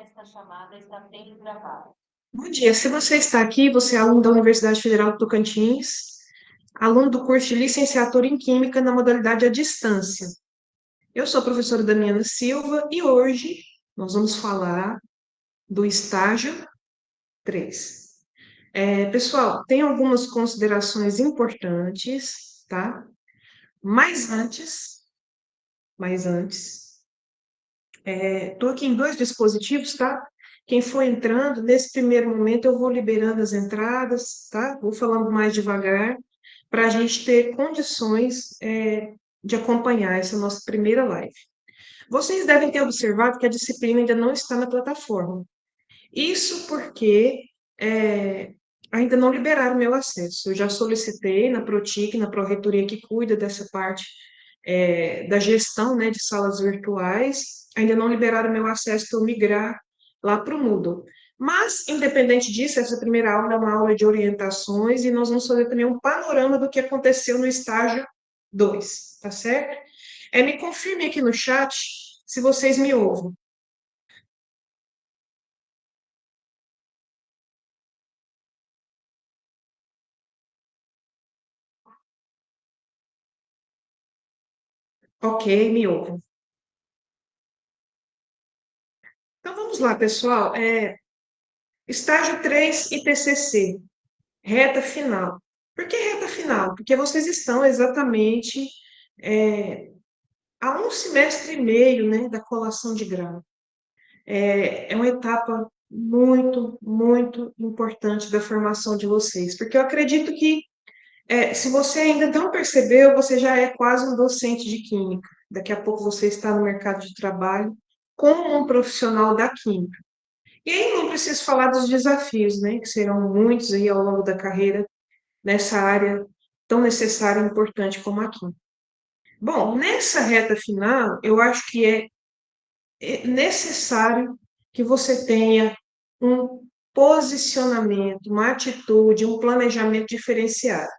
Esta chamada está sendo gravada. Bom dia, se você está aqui, você é aluno da Universidade Federal do Tocantins, aluno do curso de licenciatura em Química na modalidade à distância. Eu sou a professora Damiana Silva e hoje nós vamos falar do estágio 3. Pessoal, tem algumas considerações importantes, tá? Mas antes, estou aqui em dois dispositivos, tá? Quem for entrando, nesse primeiro momento eu vou liberando as entradas, tá? Vou falando mais devagar, para a gente ter condições, de acompanhar essa nossa primeira live. Vocês devem ter observado que a disciplina ainda não está na plataforma. Isso porque ainda não liberaram meu acesso. Eu já solicitei na Protic, na Pró-Reitoria que cuida dessa parte da gestão, né, de salas virtuais, ainda não liberaram meu acesso para eu migrar lá para o Moodle. Mas, independente disso, essa primeira aula é uma aula de orientações e nós vamos fazer também um panorama do que aconteceu no estágio 2, tá certo? Me confirme aqui no chat se vocês me ouvem. Ok, me ouvem. Então vamos lá, pessoal. Estágio 3 e TCC, reta final. Por que reta final? Porque vocês estão exatamente a um semestre e meio, né, da colação de grau. É uma etapa muito, muito importante da formação de vocês, porque eu acredito que, se você ainda não percebeu, você já é quase um docente de química. Daqui a pouco você está no mercado de trabalho como um profissional da química. E aí não preciso falar dos desafios, né, que serão muitos aí ao longo da carreira nessa área tão necessária e importante como a química. Bom, nessa reta final, eu acho que é necessário que você tenha um posicionamento, uma atitude, um planejamento diferenciado.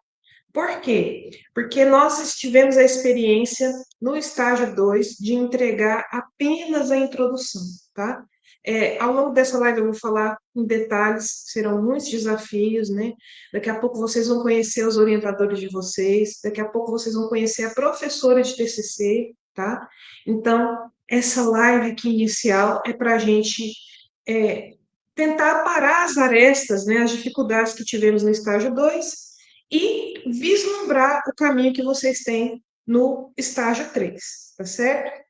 Por quê? Porque nós tivemos a experiência no estágio 2 de entregar apenas a introdução, tá? Ao longo dessa live eu vou falar em detalhes, serão muitos desafios, né? Daqui a pouco vocês vão conhecer os orientadores de vocês, daqui a pouco vocês vão conhecer a professora de TCC, tá? Então, essa live aqui inicial é para a gente tentar parar as arestas, né, as dificuldades que tivemos no estágio 2 e vislumbrar o caminho que vocês têm no estágio 3, tá certo?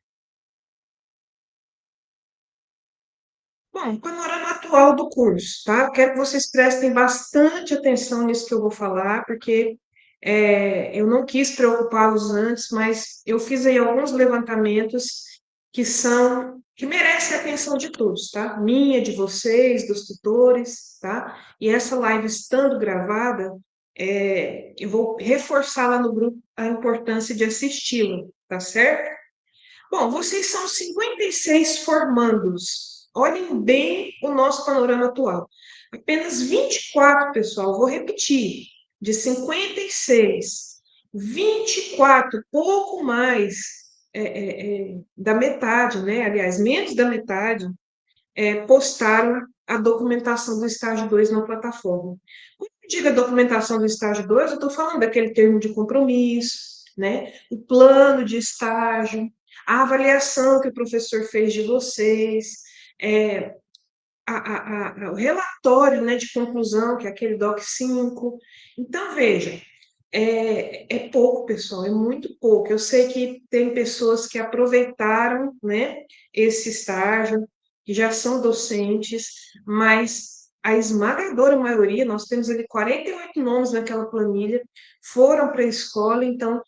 Bom, panorama atual do curso, tá? Quero que vocês prestem bastante atenção nisso que eu vou falar, porque eu não quis preocupá-los antes, mas eu fiz aí alguns levantamentos que merecem a atenção de todos, tá? Minha, de vocês, dos tutores, tá? E essa live estando gravada, eu vou reforçar lá no grupo a importância de assisti-la, tá certo? Bom, vocês são 56 formandos. Olhem bem o nosso panorama atual. Apenas 24, pessoal, vou repetir, de 56, 24, pouco mais da metade, né? Aliás, menos da metade, postaram a documentação do estágio 2 na plataforma. Quando eu digo a documentação do estágio 2, eu estou falando daquele termo de compromisso, né? O plano de estágio, a avaliação que o professor fez de vocês, é, o relatório, né, de conclusão, que é aquele DOC 5. Então, veja, é pouco, pessoal, é muito pouco. Eu sei que tem pessoas que aproveitaram, né, esse estágio, que já são docentes, mas a esmagadora maioria, nós temos ali 48 nomes naquela planilha, foram para a escola, então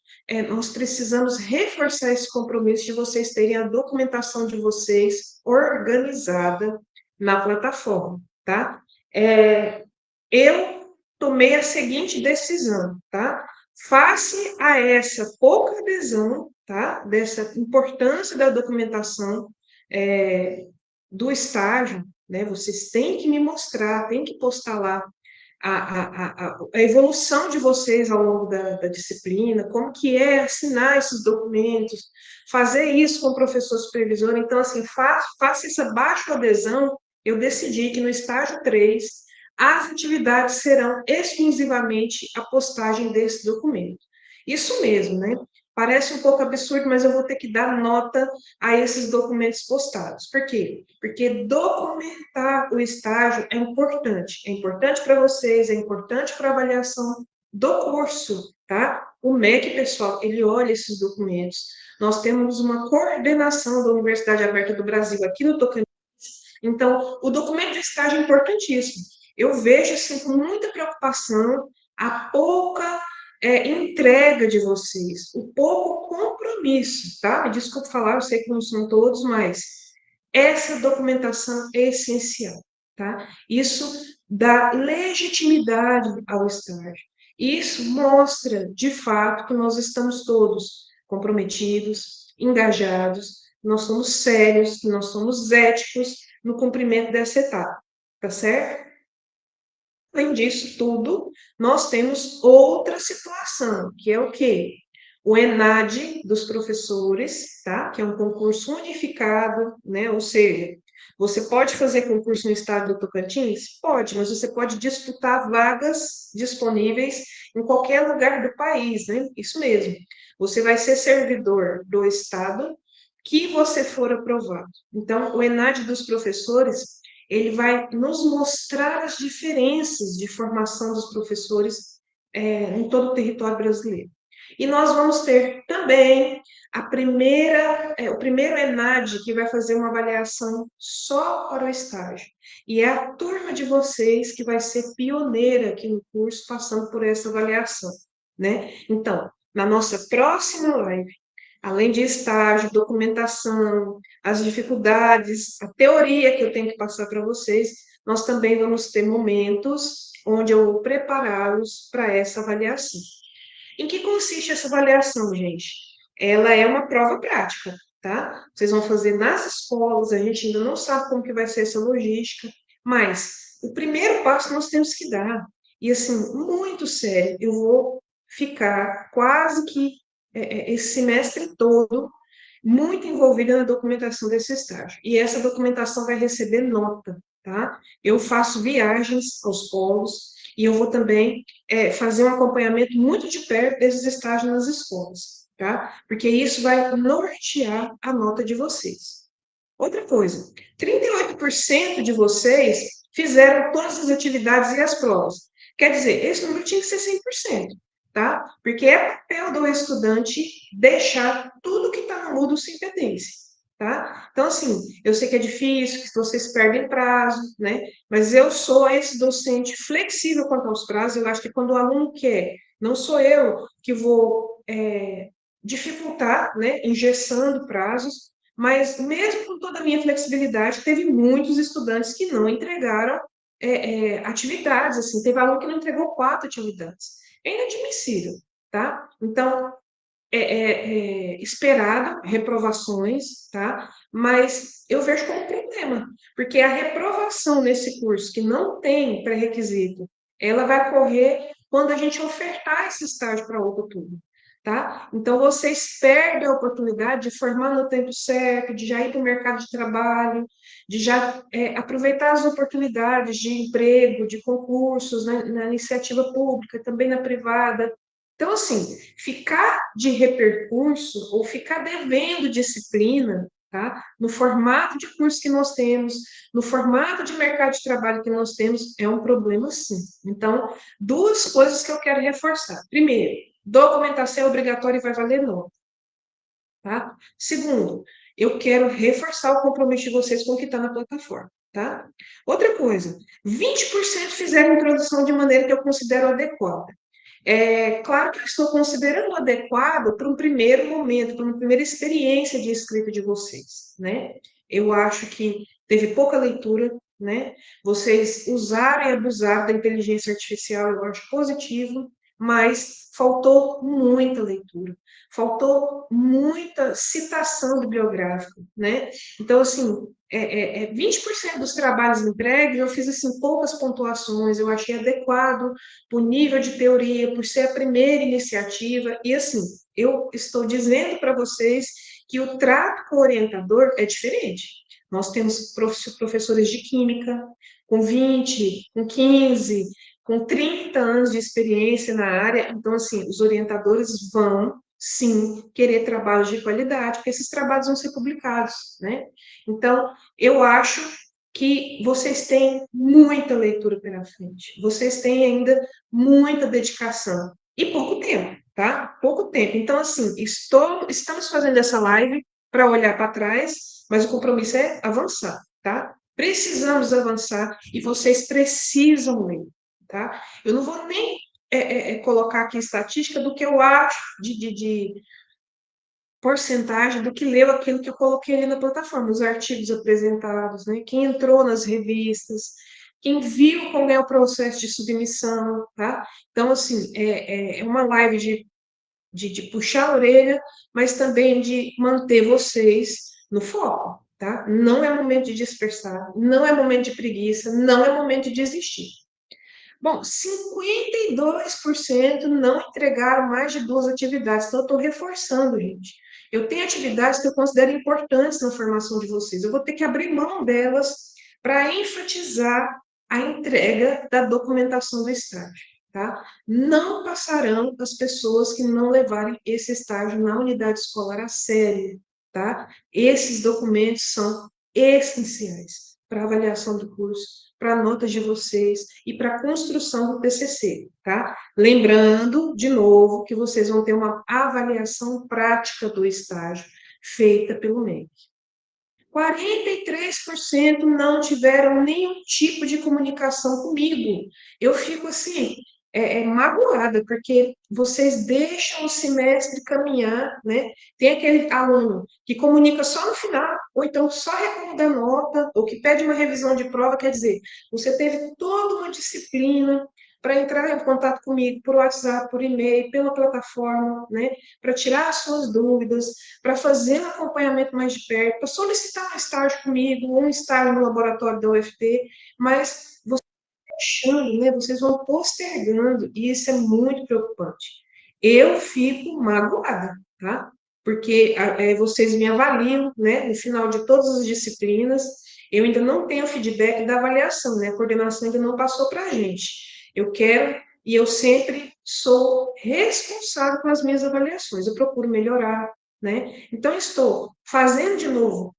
nós precisamos reforçar esse compromisso de vocês terem a documentação de vocês organizada na plataforma, tá? Eu tomei a seguinte decisão, tá? Face a essa pouca adesão, tá? Dessa importância da documentação do estágio, né? Vocês têm que me mostrar, têm que postar lá a evolução de vocês ao longo da disciplina, como que é assinar esses documentos, fazer isso com o professor supervisor. Então, assim, faça essa baixa adesão. Eu decidi que no estágio 3 as atividades serão exclusivamente a postagem desse documento. Isso mesmo, né? Parece um pouco absurdo, mas eu vou ter que dar nota a esses documentos postados. Por quê? Porque documentar o estágio é importante. É importante para vocês, é importante para a avaliação do curso, tá? O MEC, pessoal, ele olha esses documentos. Nós temos uma coordenação da Universidade Aberta do Brasil aqui no Tocantins. Então, o documento de estágio é importantíssimo. Eu vejo, assim, com muita preocupação a pouca entrega de vocês, o pouco compromisso, tá? Me desculpe falar, eu sei que não são todos, mas essa documentação é essencial, tá? Isso dá legitimidade ao estágio. Isso mostra, de fato, que nós estamos todos comprometidos, engajados, nós somos sérios, que nós somos éticos no cumprimento dessa etapa, tá certo? Além disso tudo, nós temos outra situação, que é o quê? O ENAD dos professores, tá? Que é um concurso unificado, né? Ou seja, você pode fazer concurso no estado do Tocantins? Pode, mas você pode disputar vagas disponíveis em qualquer lugar do país, né? Isso mesmo. Você vai ser servidor do estado que você for aprovado. Então, o ENAD dos professores ele vai nos mostrar as diferenças de formação dos professores em todo o território brasileiro. E nós vamos ter também o primeiro ENAD que vai fazer uma avaliação só para o estágio. E é a turma de vocês que vai ser pioneira aqui no curso, passando por essa avaliação, né? Então, na nossa próxima live, além de estágio, documentação, as dificuldades, a teoria que eu tenho que passar para vocês, nós também vamos ter momentos onde eu vou prepará-los para essa avaliação. Em que consiste essa avaliação, gente? Ela é uma prova prática, tá? Vocês vão fazer nas escolas, a gente ainda não sabe como que vai ser essa logística, mas o primeiro passo nós temos que dar. E assim, muito sério, eu vou ficar quase que esse semestre todo muito envolvida na documentação desse estágio. E essa documentação vai receber nota, tá? Eu faço viagens aos polos e eu vou também fazer um acompanhamento muito de perto desses estágios nas escolas, tá? Porque isso vai nortear a nota de vocês. Outra coisa, 38% de vocês fizeram todas as atividades e as provas. Quer dizer, esse número tinha que ser 100%, tá? Porque é papel do estudante deixar tudo que está no Moodle sem pendência, tá? Então, assim, eu sei que é difícil, que vocês perdem prazo, né? Mas eu sou esse docente flexível quanto aos prazos. Eu acho que quando o aluno quer, não sou eu que vou dificultar, né? Engessando prazos, mas mesmo com toda a minha flexibilidade, teve muitos estudantes que não entregaram atividades, assim, teve aluno que não entregou 4 atividades. É inadmissível, tá? Então, esperado reprovações, tá? Mas eu vejo como problema, porque a reprovação nesse curso que não tem pré-requisito, ela vai ocorrer quando a gente ofertar esse estágio para outro turno, tá? Então, vocês perdem a oportunidade de formar no tempo certo, de já ir para o mercado de trabalho, de já aproveitar as oportunidades de emprego, de concursos, né, na iniciativa pública, também na privada. Então, assim, ficar de repercurso ou ficar devendo disciplina, tá? No formato de curso que nós temos, no formato de mercado de trabalho que nós temos, é um problema sim. Então, duas coisas que eu quero reforçar. Primeiro, documentação é obrigatória e vai valer nota, tá? Segundo, eu quero reforçar o compromisso de vocês com o que está na plataforma, tá? Outra coisa, 20% fizeram introdução de maneira que eu considero adequada. É claro que eu estou considerando adequado para um primeiro momento, para uma primeira experiência de escrita de vocês, né? Eu acho que teve pouca leitura, né? Vocês usaram e abusaram da inteligência artificial, eu acho positivo, mas faltou muita leitura, faltou muita citação bibliográfica, né? Então, assim, 20% dos trabalhos entregues, eu fiz assim poucas pontuações, eu achei adequado por nível de teoria, por ser a primeira iniciativa, e assim, eu estou dizendo para vocês que o trato com o orientador é diferente. Nós temos professores de química com 20, com 15, com 30 anos de experiência na área, então assim, os orientadores vão sim querer trabalhos de qualidade, porque esses trabalhos vão ser publicados, né? Então, eu acho que vocês têm muita leitura pela frente, vocês têm ainda muita dedicação e pouco tempo, tá? Pouco tempo. Então, assim, estamos fazendo essa live para olhar para trás, mas o compromisso é avançar, tá? Precisamos avançar e vocês precisam ler, tá? Eu não vou nem colocar aqui estatística do que eu acho de porcentagem do que leu aquilo que eu coloquei ali na plataforma, os artigos apresentados, né? Quem entrou nas revistas, quem viu como é o processo de submissão, tá? Então, assim, é uma live de puxar a orelha, mas também de manter vocês no foco, tá? Não é momento de dispersar, não é momento de preguiça, não é momento de desistir. Bom, 52% não entregaram mais de 2 atividades, então eu estou reforçando, gente. Eu tenho atividades que eu considero importantes na formação de vocês, eu vou ter que abrir mão delas para enfatizar a entrega da documentação do estágio, tá? Não passarão as pessoas que não levarem esse estágio na unidade escolar a sério, tá? Esses documentos são essenciais para a avaliação do curso, para a nota de vocês e para a construção do TCC, tá? Lembrando, de novo, que vocês vão ter uma avaliação prática do estágio feita pelo MEC. 43% não tiveram nenhum tipo de comunicação comigo. Eu fico assim, magoada, porque vocês deixam o semestre caminhar, né? Tem aquele aluno que comunica só no final, ou então só reclama da nota, ou que pede uma revisão de prova, quer dizer, você teve toda uma disciplina para entrar em contato comigo por WhatsApp, por e-mail, pela plataforma, né? Para tirar as suas dúvidas, para fazer um acompanhamento mais de perto, para solicitar um estágio comigo, ou um estágio no laboratório da UFT, mas vocês vão deixando, né? Vocês vão postergando, e isso é muito preocupante. Eu fico magoada, tá? Porque vocês me avaliam, né? No final de todas as disciplinas, eu ainda não tenho feedback da avaliação, né? A coordenação ainda não passou para a gente. Eu quero e eu sempre sou responsável com as minhas avaliações. Eu procuro melhorar, né? Então, estou fazendo de novo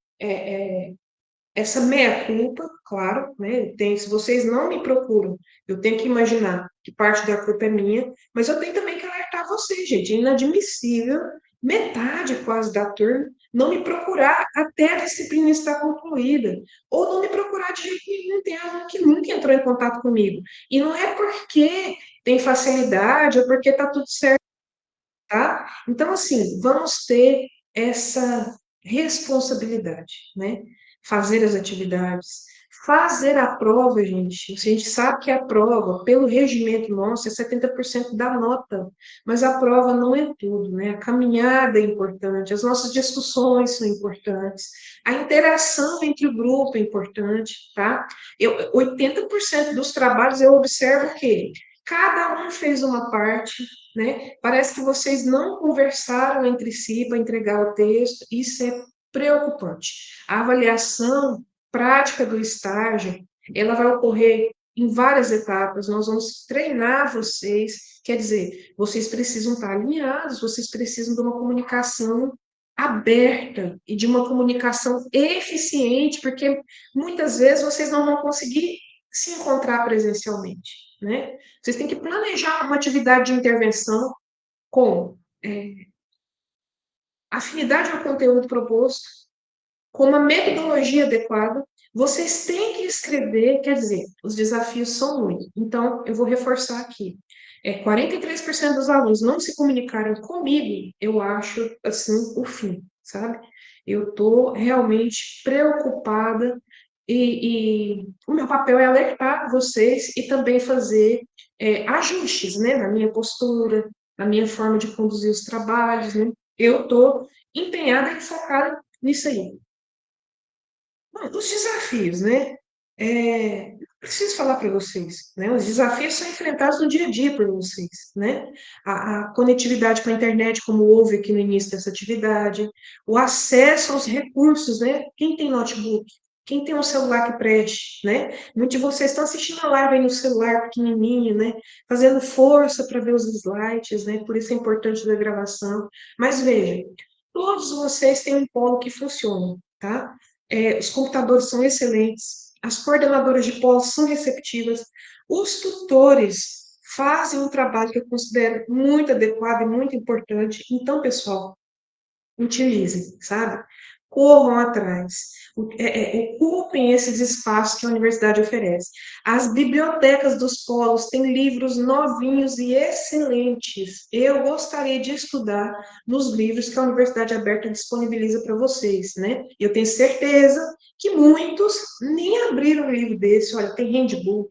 essa meia-culpa, claro, né? Se vocês não me procuram, eu tenho que imaginar que parte da culpa é minha, mas eu tenho também que alertar vocês, gente. É inadmissível metade quase da turma não me procurar até a disciplina estar concluída, ou não me procurar de jeito nenhum. Tem aluno que nunca entrou em contato comigo. E não é porque tem facilidade ou porque está tudo certo, tá? Então, assim, vamos ter essa responsabilidade, né? Fazer as atividades, fazer a prova, gente. A gente sabe que a prova, pelo regimento nosso, é 70% da nota, mas a prova não é tudo, né? A caminhada é importante, as nossas discussões são importantes, a interação entre o grupo é importante, tá? 80% dos trabalhos eu observo que cada um fez uma parte, né? Parece que vocês não conversaram entre si para entregar o texto, isso é preocupante. A avaliação prática do estágio, ela vai ocorrer em várias etapas, nós vamos treinar vocês, quer dizer, vocês precisam estar alinhados, vocês precisam de uma comunicação aberta e de uma comunicação eficiente, porque muitas vezes vocês não vão conseguir se encontrar presencialmente, né? Vocês têm que planejar uma atividade de intervenção com afinidade ao conteúdo proposto, com uma metodologia adequada. Vocês têm que escrever, quer dizer, os desafios são muitos. Então, eu vou reforçar aqui. 43% dos alunos não se comunicaram comigo, eu acho, assim, o fim, sabe? Eu estou realmente preocupada e o meu papel é alertar vocês e também fazer ajustes, né, na minha postura, na minha forma de conduzir os trabalhos, né? Eu estou empenhada e focada nisso aí. Os desafios, né? Preciso falar para vocês, né? Os desafios são enfrentados no dia a dia por vocês, né? A conectividade com a internet, como houve aqui no início dessa atividade, o acesso aos recursos, né? Quem tem notebook? Quem tem um celular que preste, né? Muitos de vocês estão assistindo a live aí no celular pequenininho, né? Fazendo força para ver os slides, né? Por isso é importante da gravação. Mas veja, todos vocês têm um polo que funciona, tá? Os computadores são excelentes, as coordenadoras de polo são receptivas, os tutores fazem um trabalho que eu considero muito adequado e muito importante. Então, pessoal, utilizem, sabe? Corram atrás, ocupem esses espaços que a universidade oferece. As bibliotecas dos polos têm livros novinhos e excelentes. Eu gostaria de estudar nos livros que a Universidade Aberta disponibiliza para vocês, né? Eu tenho certeza que muitos nem abriram um livro desse. Olha, tem handbook,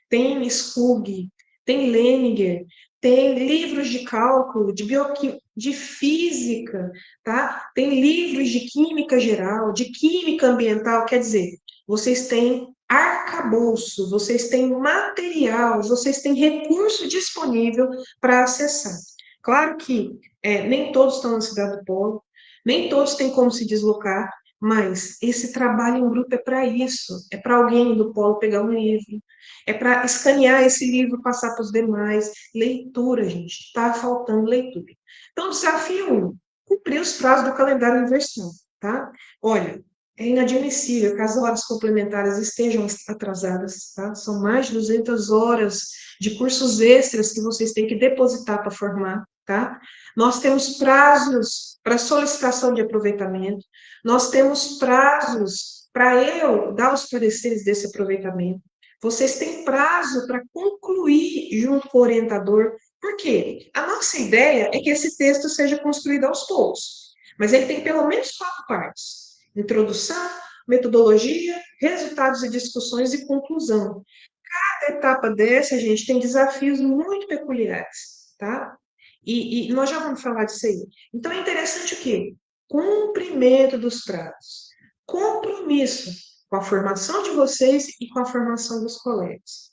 tem Skug, tem Leninger, tem livros de cálculo, de física, tá? Tem livros de química geral, de química ambiental, quer dizer, vocês têm arcabouço, vocês têm material, vocês têm recurso disponível para acessar. Claro que nem todos estão na cidade do polo, nem todos têm como se deslocar, mas esse trabalho em grupo é para isso, é para alguém do polo pegar um livro, é para escanear esse livro, passar para os demais. Leitura, gente, está faltando leitura. Então, desafio 1, cumprir os prazos do calendário universal, tá? Olha, é inadmissível que as horas complementares estejam atrasadas, tá? São mais de 200 horas de cursos extras que vocês têm que depositar para formar, tá? Nós temos prazos para solicitação de aproveitamento, nós temos prazos para eu dar os pareceres desse aproveitamento. Vocês têm prazo para concluir junto com o orientador. Por quê? A nossa ideia é que esse texto seja construído aos poucos, mas ele tem pelo menos 4 partes: introdução, metodologia, resultados e discussões e conclusão. Cada etapa dessa, gente, tem desafios muito peculiares, tá? E nós já vamos falar disso aí. Então, é interessante o quê? Cumprimento dos prazos. Compromisso com a formação de vocês e com a formação dos colegas.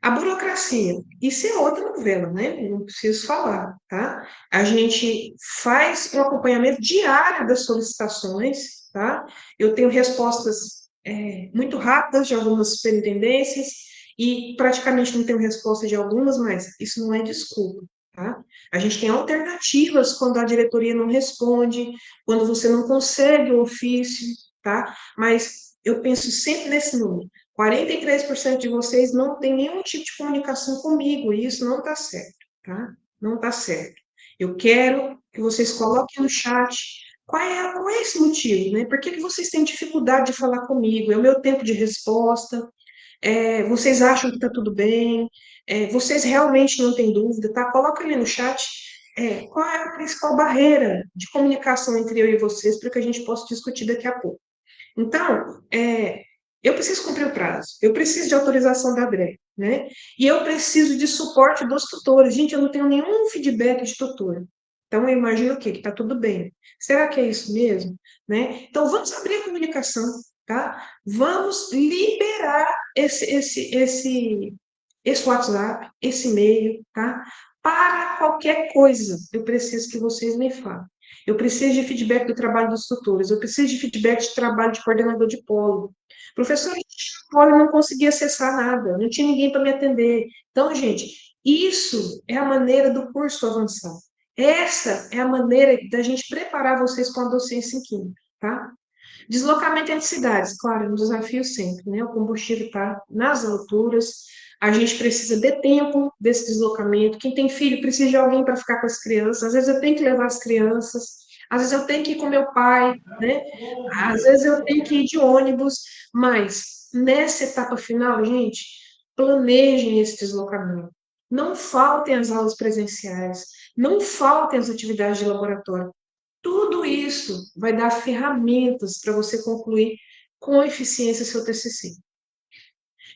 A burocracia, isso é outra novela, né? Não preciso falar, tá? A gente faz um acompanhamento diário das solicitações, tá? Eu tenho respostas muito rápidas de algumas superintendências e praticamente não tenho resposta de algumas, mas isso não é desculpa, tá? A gente tem alternativas quando a diretoria não responde, quando você não consegue o ofício, tá? Mas eu penso sempre nesse número. 43% de vocês não tem nenhum tipo de comunicação comigo, e isso não está certo, tá? Não está certo. Eu quero que vocês coloquem no chat qual é esse motivo, né? Por que que vocês têm dificuldade de falar comigo? É o meu tempo de resposta? Vocês acham que está tudo bem? Vocês realmente não têm dúvida, tá? Coloca ali no chat qual é a principal barreira de comunicação entre eu e vocês para que a gente possa discutir daqui a pouco. Então, eu preciso cumprir o prazo, eu preciso de autorização da DRE, né? E eu preciso de suporte dos tutores. Gente, eu não tenho nenhum feedback de tutor. Então, eu imagino o quê? Que está tudo bem. Será que é isso mesmo? Né? Então, vamos abrir a comunicação, tá? Vamos liberar esse WhatsApp, esse e-mail, tá? Para qualquer coisa, eu preciso que vocês me falem. Eu preciso de feedback do trabalho dos tutores, eu preciso de feedback de trabalho de coordenador de polo. Professor, no polo eu não conseguia acessar nada, não tinha ninguém para me atender. Então, gente, isso é a maneira do curso avançar. Essa é a maneira da gente preparar vocês com a docência em química, tá? Deslocamento entre cidades, claro, é um desafio sempre, né? O combustível está nas alturas, a gente precisa de tempo desse deslocamento. Quem tem filho precisa de alguém para ficar com as crianças. Às vezes eu tenho que levar as crianças, às vezes eu tenho que ir com meu pai, né? Às vezes eu tenho que ir de ônibus, mas nessa etapa final, gente, planejem esse deslocamento. Não faltem as aulas presenciais, não faltem as atividades de laboratório. Tudo isso vai dar ferramentas para você concluir com eficiência seu TCC.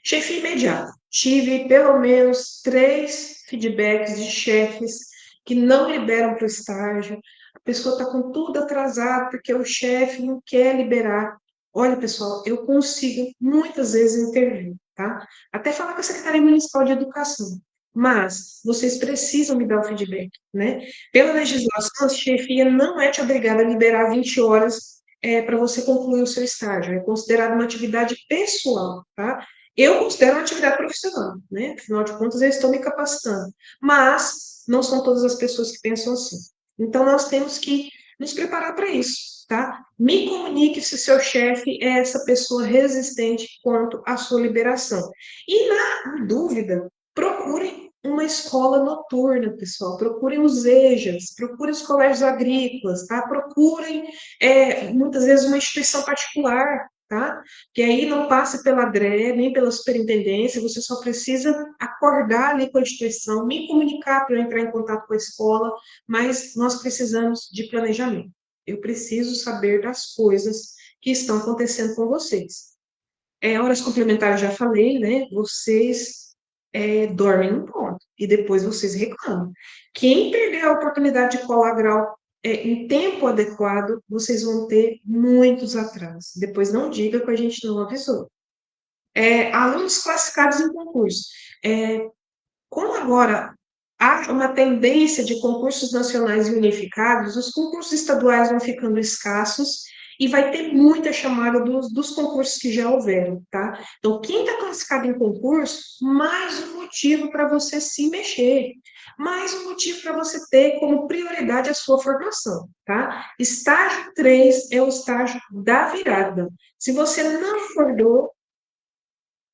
Chefia imediata. Tive pelo menos 3 feedbacks de chefes que não liberam para o estágio. A pessoa está com tudo atrasado porque o chefe não quer liberar. Olha, pessoal, eu consigo muitas vezes intervir, tá? Até falar com a Secretaria Municipal de Educação, mas vocês precisam me dar o feedback, né? Pela legislação, a chefia não é te obrigada a liberar 20 horas para você concluir o seu estágio, é considerado uma atividade pessoal, tá? Eu considero uma atividade profissional, né? Afinal de contas, eu estou me capacitando, mas não são todas as pessoas que pensam assim. Então, nós temos que nos preparar para isso, tá? Me comunique se seu chefe é essa pessoa resistente quanto à sua liberação. E, na dúvida, procurem uma escola noturna, pessoal. Procurem os EJAs, procurem os colégios agrícolas, tá? Procurem, muitas vezes, uma instituição particular, tá? Que aí não passa pela DRE, nem pela superintendência, você só precisa acordar ali com a instituição, me comunicar para eu entrar em contato com a escola, mas nós precisamos de planejamento. Eu preciso saber das coisas que estão acontecendo com vocês. Horas complementares, já falei, né? Vocês dormem num ponto e depois vocês reclamam. Quem perder a oportunidade de colar grau em tempo adequado, vocês vão ter muitos atrasos. Depois não diga que a gente não avisou. Alunos classificados em concurso. Como agora há uma tendência de concursos nacionais e unificados, os concursos estaduais vão ficando escassos e vai ter muita chamada dos concursos que já houveram, tá? Então, quem está classificado em concurso, mais um motivo para você se mexer, mais um motivo para você ter como prioridade a sua formação, tá? Estágio 3 é o estágio da virada. Se você não acordou,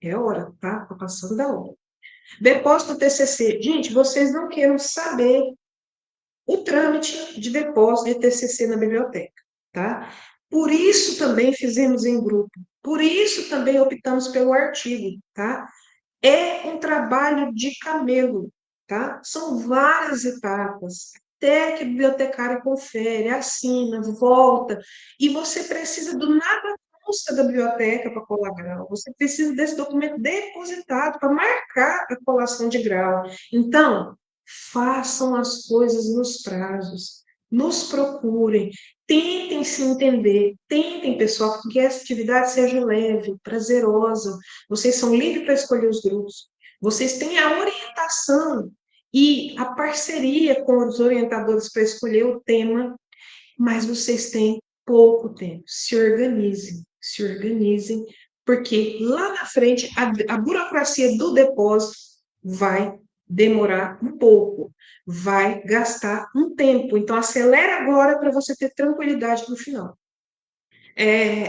é hora, tá? Tá passando da hora. Depósito do TCC. Gente, vocês não queiram saber o trâmite de depósito de TCC na biblioteca, tá? Por isso também fizemos em grupo. Por isso também optamos pelo artigo, tá? É um trabalho de camelo, tá? São várias etapas, até que a bibliotecária confere, assina, volta, e você precisa do nada consta da biblioteca para colar grau, você precisa desse documento depositado para marcar a colação de grau. Então, façam as coisas nos prazos, nos procurem, tentem se entender, tentem, pessoal, que essa atividade seja leve, prazerosa, vocês são livres para escolher os grupos. Vocês têm a orientação e a parceria com os orientadores para escolher o tema, mas vocês têm pouco tempo. Se organizem, porque lá na frente a burocracia do depósito vai demorar um pouco, vai gastar um tempo. Então, acelera agora para você ter tranquilidade no final.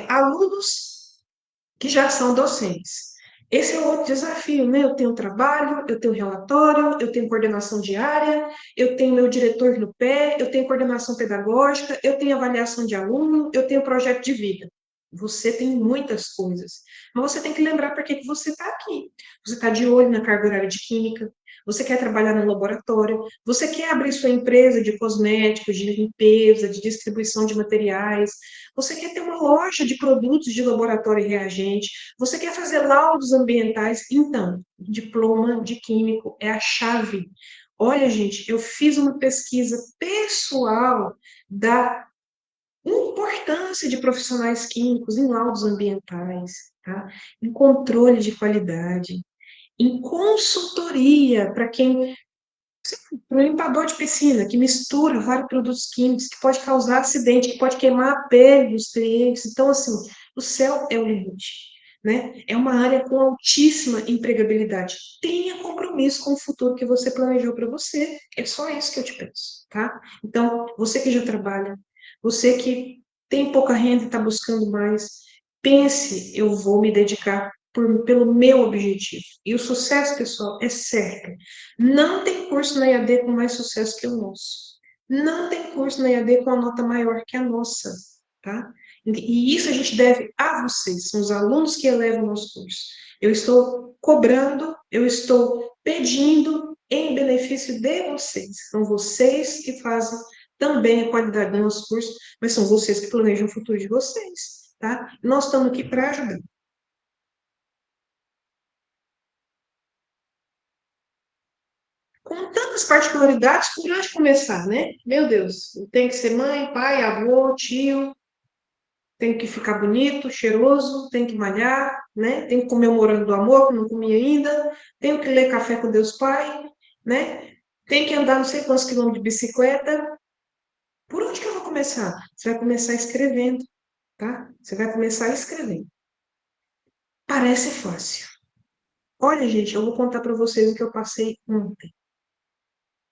Alunos que já são docentes. Esse é outro desafio, né? Eu tenho trabalho, eu tenho relatório, eu tenho coordenação diária, eu tenho meu diretor no pé, eu tenho coordenação pedagógica, eu tenho avaliação de aluno, eu tenho projeto de vida. Você tem muitas coisas, mas você tem que lembrar por que você está aqui. Você está de olho na carga horária de química, você quer trabalhar no laboratório, você quer abrir sua empresa de cosméticos, de limpeza, de distribuição de materiais, você quer ter uma loja de produtos de laboratório e reagente, você quer fazer laudos ambientais, então, diploma de químico é a chave. Olha, gente, eu fiz uma pesquisa pessoal da importância de profissionais químicos em laudos ambientais, tá? Em controle de qualidade, em consultoria para quem para um limpador de piscina que mistura vários produtos químicos, que pode causar acidente, que pode queimar a pele dos clientes. Então, assim, o céu é o limite, né? É uma área com altíssima empregabilidade. Tenha compromisso com o futuro que você planejou para você. É só isso que eu te peço, tá? Então, você que já trabalha, você que tem pouca renda e está buscando mais, pense, eu vou me dedicar pelo meu objetivo. E o sucesso, pessoal, é certo. Não tem curso na EAD com mais sucesso que o nosso. Não tem curso na EAD com a nota maior que a nossa, tá? E isso a gente deve a vocês, são os alunos que elevam o nosso curso. Eu estou cobrando, eu estou pedindo em benefício de vocês. São vocês que fazem também a qualidade do nosso curso, mas são vocês que planejam o futuro de vocês, tá? Nós estamos aqui para ajudar. Com tantas particularidades, por onde começar, né? Meu Deus, tem que ser mãe, pai, avô, tio. Tem que ficar bonito, cheiroso, tem que malhar, né? Tem que comer o morango do amor, que não comi ainda, tenho que ler Café com Deus Pai, né? Tem que andar não sei quantos quilômetros de bicicleta. Por onde que eu vou começar? Você vai começar escrevendo, tá? Você vai começar escrevendo. Parece fácil. Olha, gente, eu vou contar para vocês o que eu passei ontem,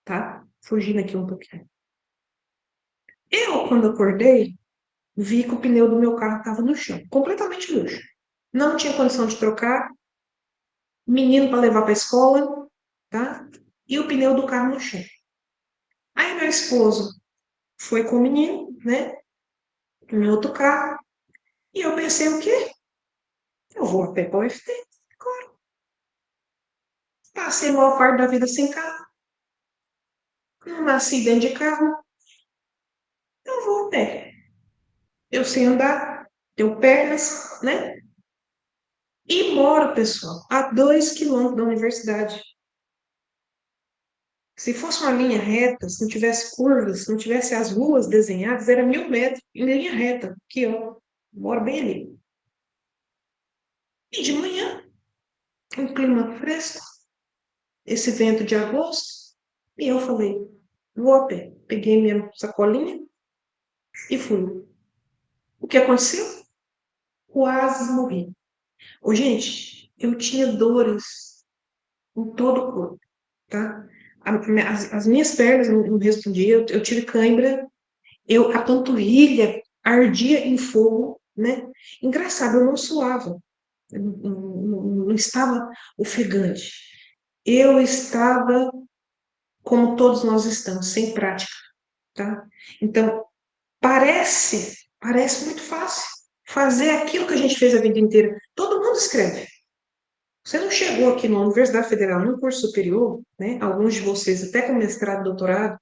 tá? Fugindo aqui um pouquinho. Eu, quando acordei, vi que o pneu do meu carro estava no chão, completamente no chão. Não tinha condição de trocar, menino para levar para a escola, tá? E o pneu do carro no chão. Aí meu esposo foi com o menino, né? Em outro carro. E eu pensei o quê? Eu vou a pé para o UFT. Passei a maior parte da vida sem carro. Não nasci dentro de carro. Eu vou a pé. Eu sei andar, tenho pernas, né? E moro, pessoal, a 2 quilômetros da universidade. Se fosse uma linha reta, se não tivesse curvas, se não tivesse as ruas desenhadas, era 1.000 metros em linha reta. Aqui, ó. Moro bem ali. E de manhã, um clima fresco, esse vento de agosto, e eu falei, vou a pé. Peguei minha sacolinha e fui. O que aconteceu? Quase morri. Ô, gente, eu tinha dores em todo o corpo, tá? As minhas pernas não respondiam, eu tive cãibra, a panturrilha ardia em fogo, né? Engraçado, eu não suava, eu não estava ofegante. Eu estava como todos nós estamos, sem prática, tá? Então, parece muito fácil fazer aquilo que a gente fez a vida inteira. Todo mundo escreve. Você não chegou aqui na Universidade Federal, num curso superior, né? Alguns de vocês até com mestrado, doutorado,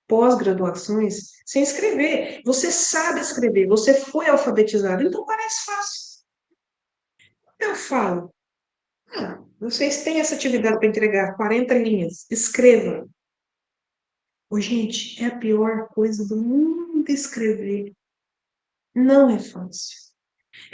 pós-graduações, sem escrever. Você sabe escrever, você foi alfabetizado, então parece fácil. Eu falo, vocês têm essa atividade para entregar, 40 linhas, escreva. Ô, gente, é a pior coisa do mundo escrever. Não é fácil.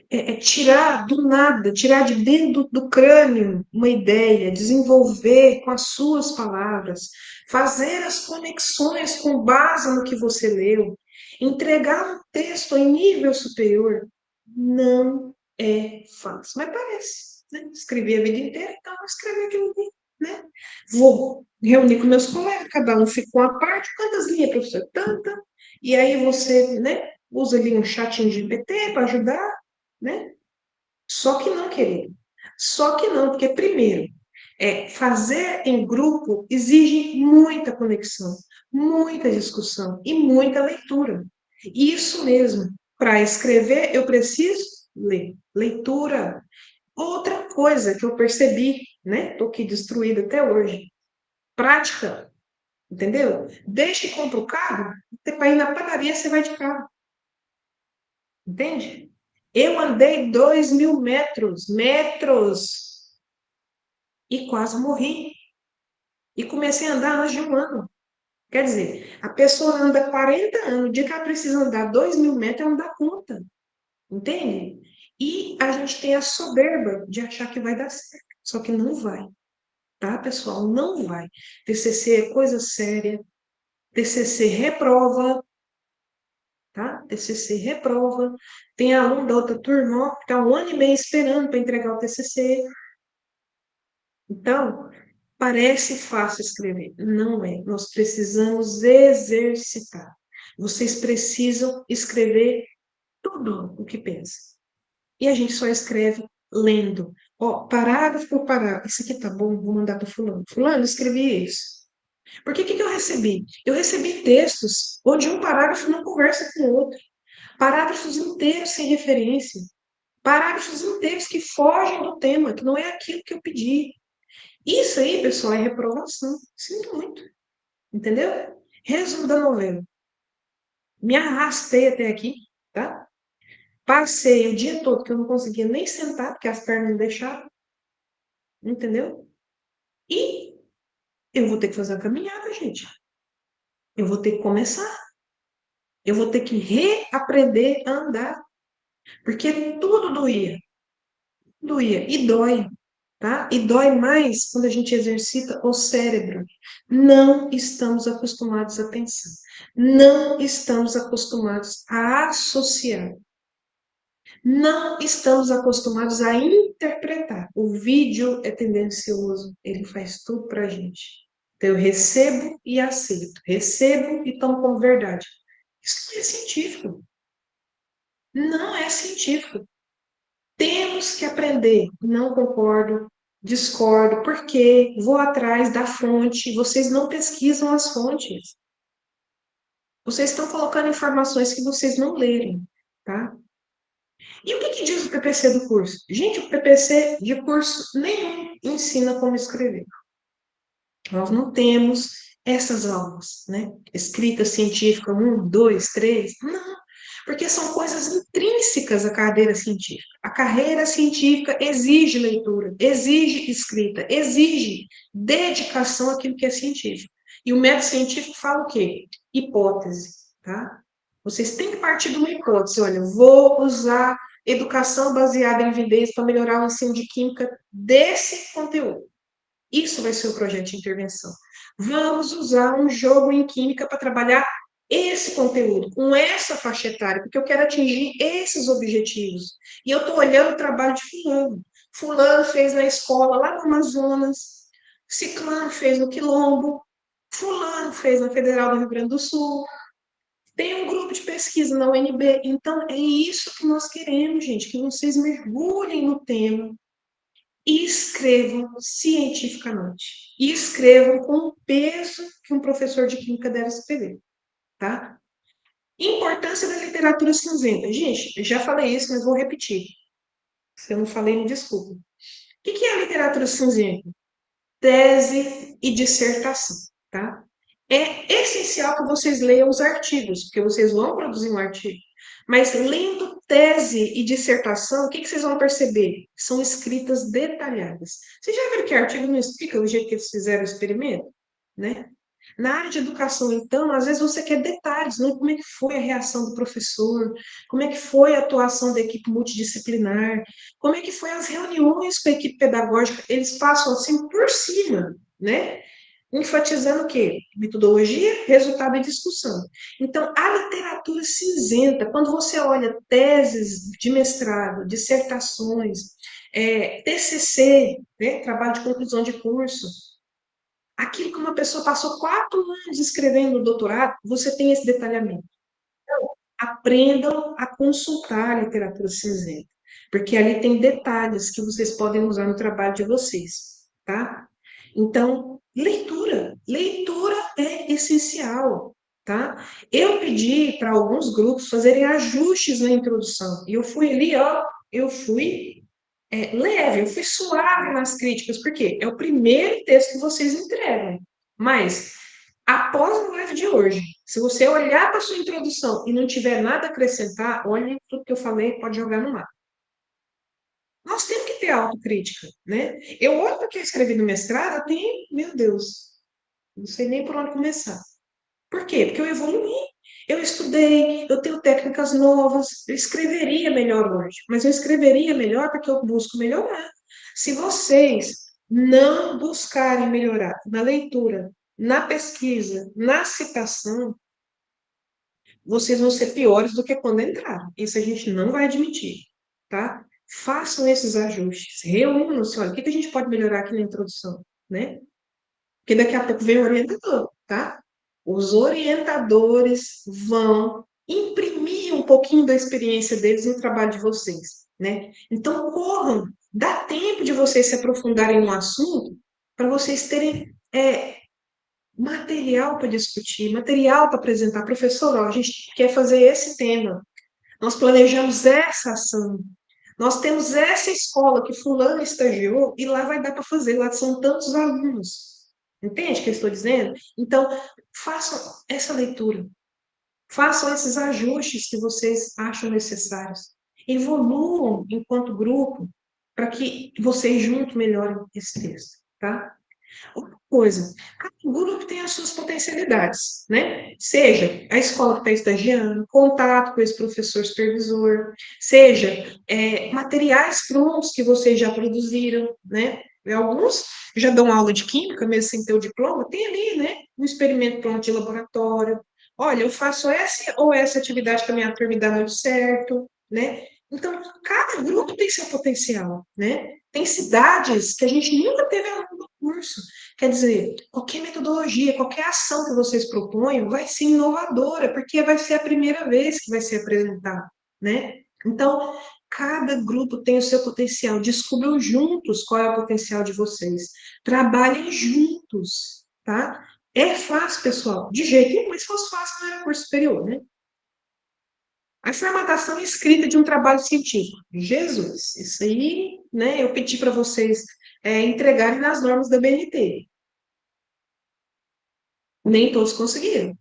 É tirar do nada, tirar de dentro do crânio uma ideia, desenvolver com as suas palavras, fazer as conexões com base no que você leu, entregar um texto em nível superior, não é fácil, mas parece. Né? Escrevi a vida inteira, então vou escrever aquilo ali, né? Vou reunir com meus colegas, cada um fica com uma parte, quantas linhas, professor? Tanta. E aí você, né, usa ali um chat em GPT para ajudar, né? Só que não, querido. Só que não, porque primeiro, fazer em grupo exige muita conexão, muita discussão e muita leitura. Isso mesmo. Para escrever, eu preciso ler. Leitura. Outra coisa que eu percebi, né? Estou aqui destruída até hoje. Prática, entendeu? Desde que compra o carro, para ir na padaria, você vai de carro. Entende? Eu andei 2.000 metros, e quase morri. E comecei a andar antes de um ano. Quer dizer, a pessoa anda 40 anos, o dia que ela precisa andar 2.000 metros, ela não dá conta. Entende? E a gente tem a soberba de achar que vai dar certo. Só que não vai, tá, pessoal? Não vai. TCC é coisa séria. TCC reprova, tá? TCC reprova. Tem aluno da outra turma, ó, que está 1 ano e meio esperando para entregar o TCC. Então, parece fácil escrever. Não é. Nós precisamos exercitar. Vocês precisam escrever tudo o que pensam. E a gente só escreve lendo. Ó, parágrafo por parágrafo. Isso aqui tá bom, vou mandar para fulano. Fulano, escrevi isso. Porque o que que eu recebi? Eu recebi textos onde um parágrafo não conversa com o outro. Parágrafos inteiros sem referência. Parágrafos inteiros que fogem do tema, que não é aquilo que eu pedi. Isso aí, pessoal, é reprovação. Sinto muito. Entendeu? Resumo da novela. Me arrastei até aqui, tá? Passei o dia todo que eu não conseguia nem sentar, porque as pernas não deixavam. Entendeu? E eu vou ter que fazer a caminhada, gente. Eu vou ter que começar. Eu vou ter que reaprender a andar. Porque tudo doía, doía e dói, tá? E dói mais quando a gente exercita o cérebro. Não estamos acostumados a pensar, não estamos acostumados a associar, não estamos acostumados a interpretar. O vídeo é tendencioso, ele faz tudo para a gente. Então, eu recebo e aceito, recebo e tomo como verdade. Isso não é científico. Não é científico. Temos que aprender. Não concordo, discordo, porque vou atrás da fonte. Vocês não pesquisam as fontes. Vocês estão colocando informações que vocês não leram, tá? E o que que diz o PPC do curso? Gente, o PPC de curso nenhum ensina como escrever. Nós não temos essas aulas, né? Escrita científica, um, dois, três. Não, porque são coisas intrínsecas à carreira científica. A carreira científica exige leitura, exige escrita, exige dedicação àquilo que é científico. E o método científico fala o quê? Hipótese, tá? Vocês têm que partir de uma hipótese. Olha, vou usar educação baseada em evidência para melhorar o ensino de química desse conteúdo. Isso vai ser o projeto de intervenção. Vamos usar um jogo em química para trabalhar esse conteúdo, com essa faixa etária, porque eu quero atingir esses objetivos. E eu estou olhando o trabalho de fulano. Fulano fez na escola lá no Amazonas, Ciclano fez no Quilombo, Fulano fez na Federal do Rio Grande do Sul, tem um grupo de pesquisa na UNB. Então, é isso que nós queremos, gente, que vocês mergulhem no tema, e escrevam cientificamente. E escrevam com o peso que um professor de química deve escrever, tá? Importância da literatura cinzenta. Gente, eu já falei isso, mas vou repetir. Se eu não falei, me desculpa. O que é a literatura cinzenta? Tese e dissertação, tá? É essencial que vocês leiam os artigos, porque vocês vão produzir um artigo. Mas lendo tese e dissertação, o que vocês vão perceber? São escritas detalhadas. Vocês já viram que artigo não explica do jeito que eles fizeram o experimento? Né? Na área de educação, então, às vezes você quer detalhes, né? Como é que foi a reação do professor, como é que foi a atuação da equipe multidisciplinar, como é que foi as reuniões com a equipe pedagógica, eles passam assim por cima, né? Enfatizando o quê? Metodologia, resultado e discussão. Então, a literatura cinzenta, quando você olha teses de mestrado, dissertações, TCC, né, trabalho de conclusão de curso, aquilo que uma pessoa passou 4 anos escrevendo no doutorado, você tem esse detalhamento. Aprendam a consultar a literatura cinzenta, porque ali tem detalhes que vocês podem usar no trabalho de vocês, tá? Então, leitura. Leitura é essencial, tá? Eu pedi para alguns grupos fazerem ajustes na introdução, e eu fui ali, ó, eu fui leve, eu fui suave nas críticas, porque é o primeiro texto que vocês entregam. Mas, após a live de hoje, se você olhar para a sua introdução e não tiver nada a acrescentar, olha, tudo que eu falei pode jogar no mar. Nós temos que ter autocrítica, né? Eu olho para o que eu escrevi no mestrado, eu tenho, meu Deus, não sei nem por onde começar. Por quê? Porque eu evoluí, eu estudei, eu tenho técnicas novas, eu escreveria melhor hoje, mas eu escreveria melhor porque eu busco melhorar. Se vocês não buscarem melhorar na leitura, na pesquisa, na citação, vocês vão ser piores do que quando entraram. Isso a gente não vai admitir, tá? Façam esses ajustes, reúnam-se, olha, o que a gente pode melhorar aqui na introdução, né? Porque daqui a pouco vem o orientador, tá? Os orientadores vão imprimir um pouquinho da experiência deles no trabalho de vocês, né? Então, corram, dá tempo de vocês se aprofundarem no assunto para vocês terem material para discutir, material para apresentar. Professor, ó, a gente quer fazer esse tema, nós planejamos essa ação, nós temos essa escola que fulano estagiou e lá vai dar para fazer, lá são tantos alunos. Entende o que eu estou dizendo? Então, façam essa leitura, façam esses ajustes que vocês acham necessários, evoluam enquanto grupo para que vocês juntos melhorem esse texto, tá? coisa, cada grupo tem as suas potencialidades, né? Seja a escola que está estagiando, contato com esse professor supervisor, seja materiais prontos que vocês já produziram, né? E alguns já dão aula de química, mesmo sem ter o diploma, tem ali, né? Um experimento pronto de laboratório. Olha, eu faço essa ou essa atividade que a minha turma dá muito certo, né? Então, cada grupo tem seu potencial, né? Tem cidades que a gente nunca teve aluno no curso. Quer dizer, qualquer metodologia, qualquer ação que vocês proponham vai ser inovadora, porque vai ser a primeira vez que vai ser apresentada, né? Então, cada grupo tem o seu potencial. Descubram juntos qual é o potencial de vocês. Trabalhem juntos, tá? É fácil, pessoal? De jeito nenhum, mas se fosse fácil, não era curso superior, né? A formatação escrita de um trabalho científico. Jesus, isso aí, né? Eu pedi para vocês entregarem nas normas da BNT. Nem todos conseguiram,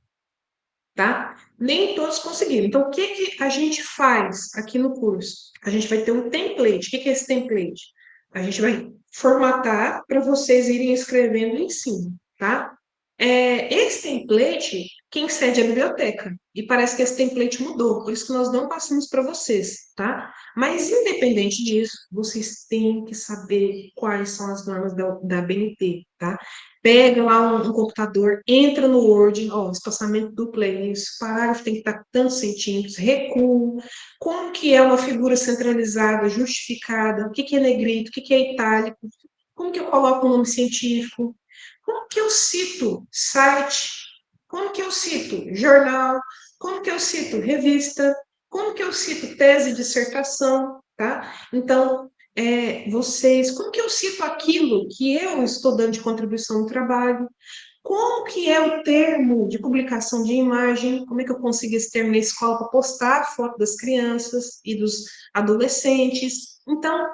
tá? Nem todos conseguiram. Então, o que que a gente faz aqui no curso? A gente vai ter um template. O que que é esse template? A gente vai formatar para vocês irem escrevendo em cima, tá? Esse template, quem cede é a biblioteca. E parece que esse template mudou, por isso que nós não passamos para vocês, tá? Mas, independente disso, vocês têm que saber quais são as normas da BNT, tá? Pega lá um computador, entra no Word, ó, espaçamento duplo é isso, parágrafo tem que estar tantos centímetros, recuo, como que é uma figura centralizada, justificada, o que que é negrito, o que que é itálico, como que eu coloco o nome científico, como que eu cito site, como que eu cito jornal, como que eu cito revista, como que eu cito tese, dissertação, tá? Então, vocês, como que eu cito aquilo que eu estou dando de contribuição no trabalho? Como que é o termo de publicação de imagem? Como é que eu consigo esse termo na escola para postar a foto das crianças e dos adolescentes? Então,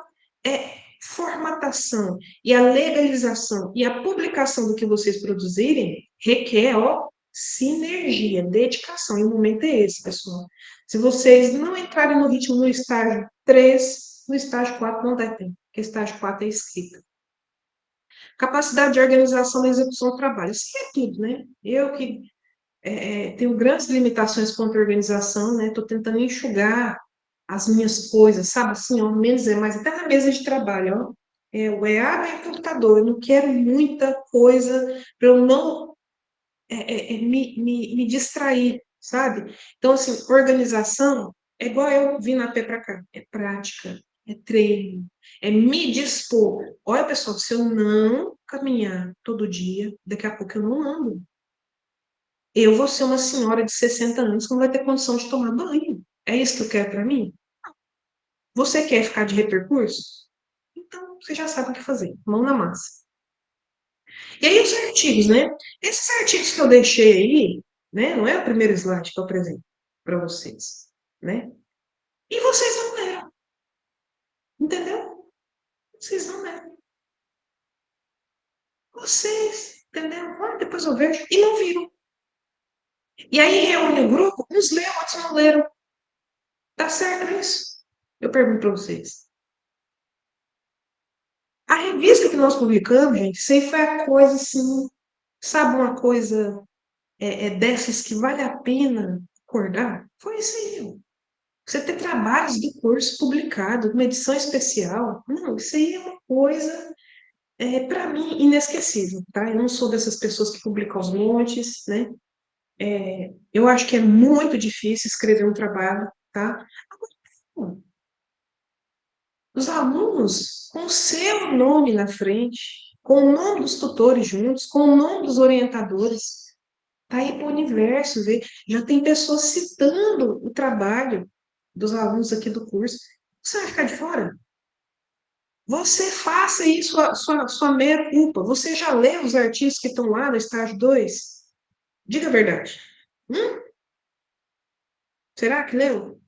formatação e a legalização e a publicação do que vocês produzirem requer, ó, sinergia, dedicação. E o momento é esse, pessoal. Se vocês não entrarem no ritmo no estágio 3, no estágio 4 não dá tempo, porque estágio 4 é escrita. Capacidade de organização da execução do trabalho. Isso é tudo, né? Eu que tenho grandes limitações quanto à organização, né? Estou tentando enxugar as minhas coisas, sabe? Assim, ó, menos é mais, até na mesa de trabalho, ó. O EAB é computador, eu não quero muita coisa para eu não me distrair, sabe? Então, assim, organização é igual eu vim na pé para cá, é prática, é treino, é me dispor. Olha, pessoal, se eu não caminhar todo dia, daqui a pouco eu não ando. Eu vou ser uma senhora de 60 anos que não vai ter condição de tomar banho. É isso que eu quero para mim? Você quer ficar de repercurso? Então, você já sabe o que fazer. Mão na massa. E aí, os artigos, né? Esses artigos que eu deixei aí, né? Não é o primeiro slide que eu apresento para vocês, né? E vocês não leram, entendeu? Vocês não leram. Vocês, entendeu? Ah, depois eu vejo. E não viram. E aí, reúne o grupo, uns leram, outros não leram. Tá certo isso? Eu pergunto para vocês. A revista que nós publicamos, gente, isso aí foi a coisa assim, sabe, uma coisa dessas que vale a pena acordar? Foi isso aí, ó. Você ter trabalhos do curso publicado, uma edição especial. Não, isso aí é uma coisa, para mim, inesquecível, tá? Eu não sou dessas pessoas que publicam aos montes, né? Eu acho que é muito difícil escrever um trabalho, tá? Agora, os alunos, com o seu nome na frente, com o nome dos tutores juntos, com o nome dos orientadores, tá aí para o universo ver. Já tem pessoas citando o trabalho dos alunos aqui do curso. Você vai ficar de fora? Você faça isso, sua meia culpa. Você já leu os artigos que estão lá no estágio 2? Diga a verdade. Hum? Será que leu?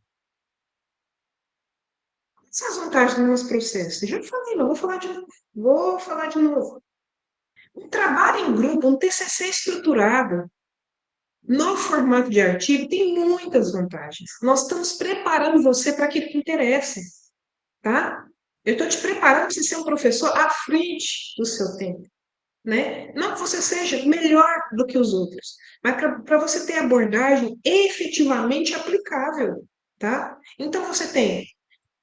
Essas vantagens do nosso processo. Já falei, não vou falar de novo. Vou falar de novo. Um trabalho em grupo, um TCC estruturado, no formato de artigo, tem muitas vantagens. Nós estamos preparando você para aquilo que interessa, tá? Eu estou te preparando para você ser um professor à frente do seu tempo. né? Não que você seja melhor do que os outros, mas para você ter abordagem efetivamente aplicável, tá? Então você tem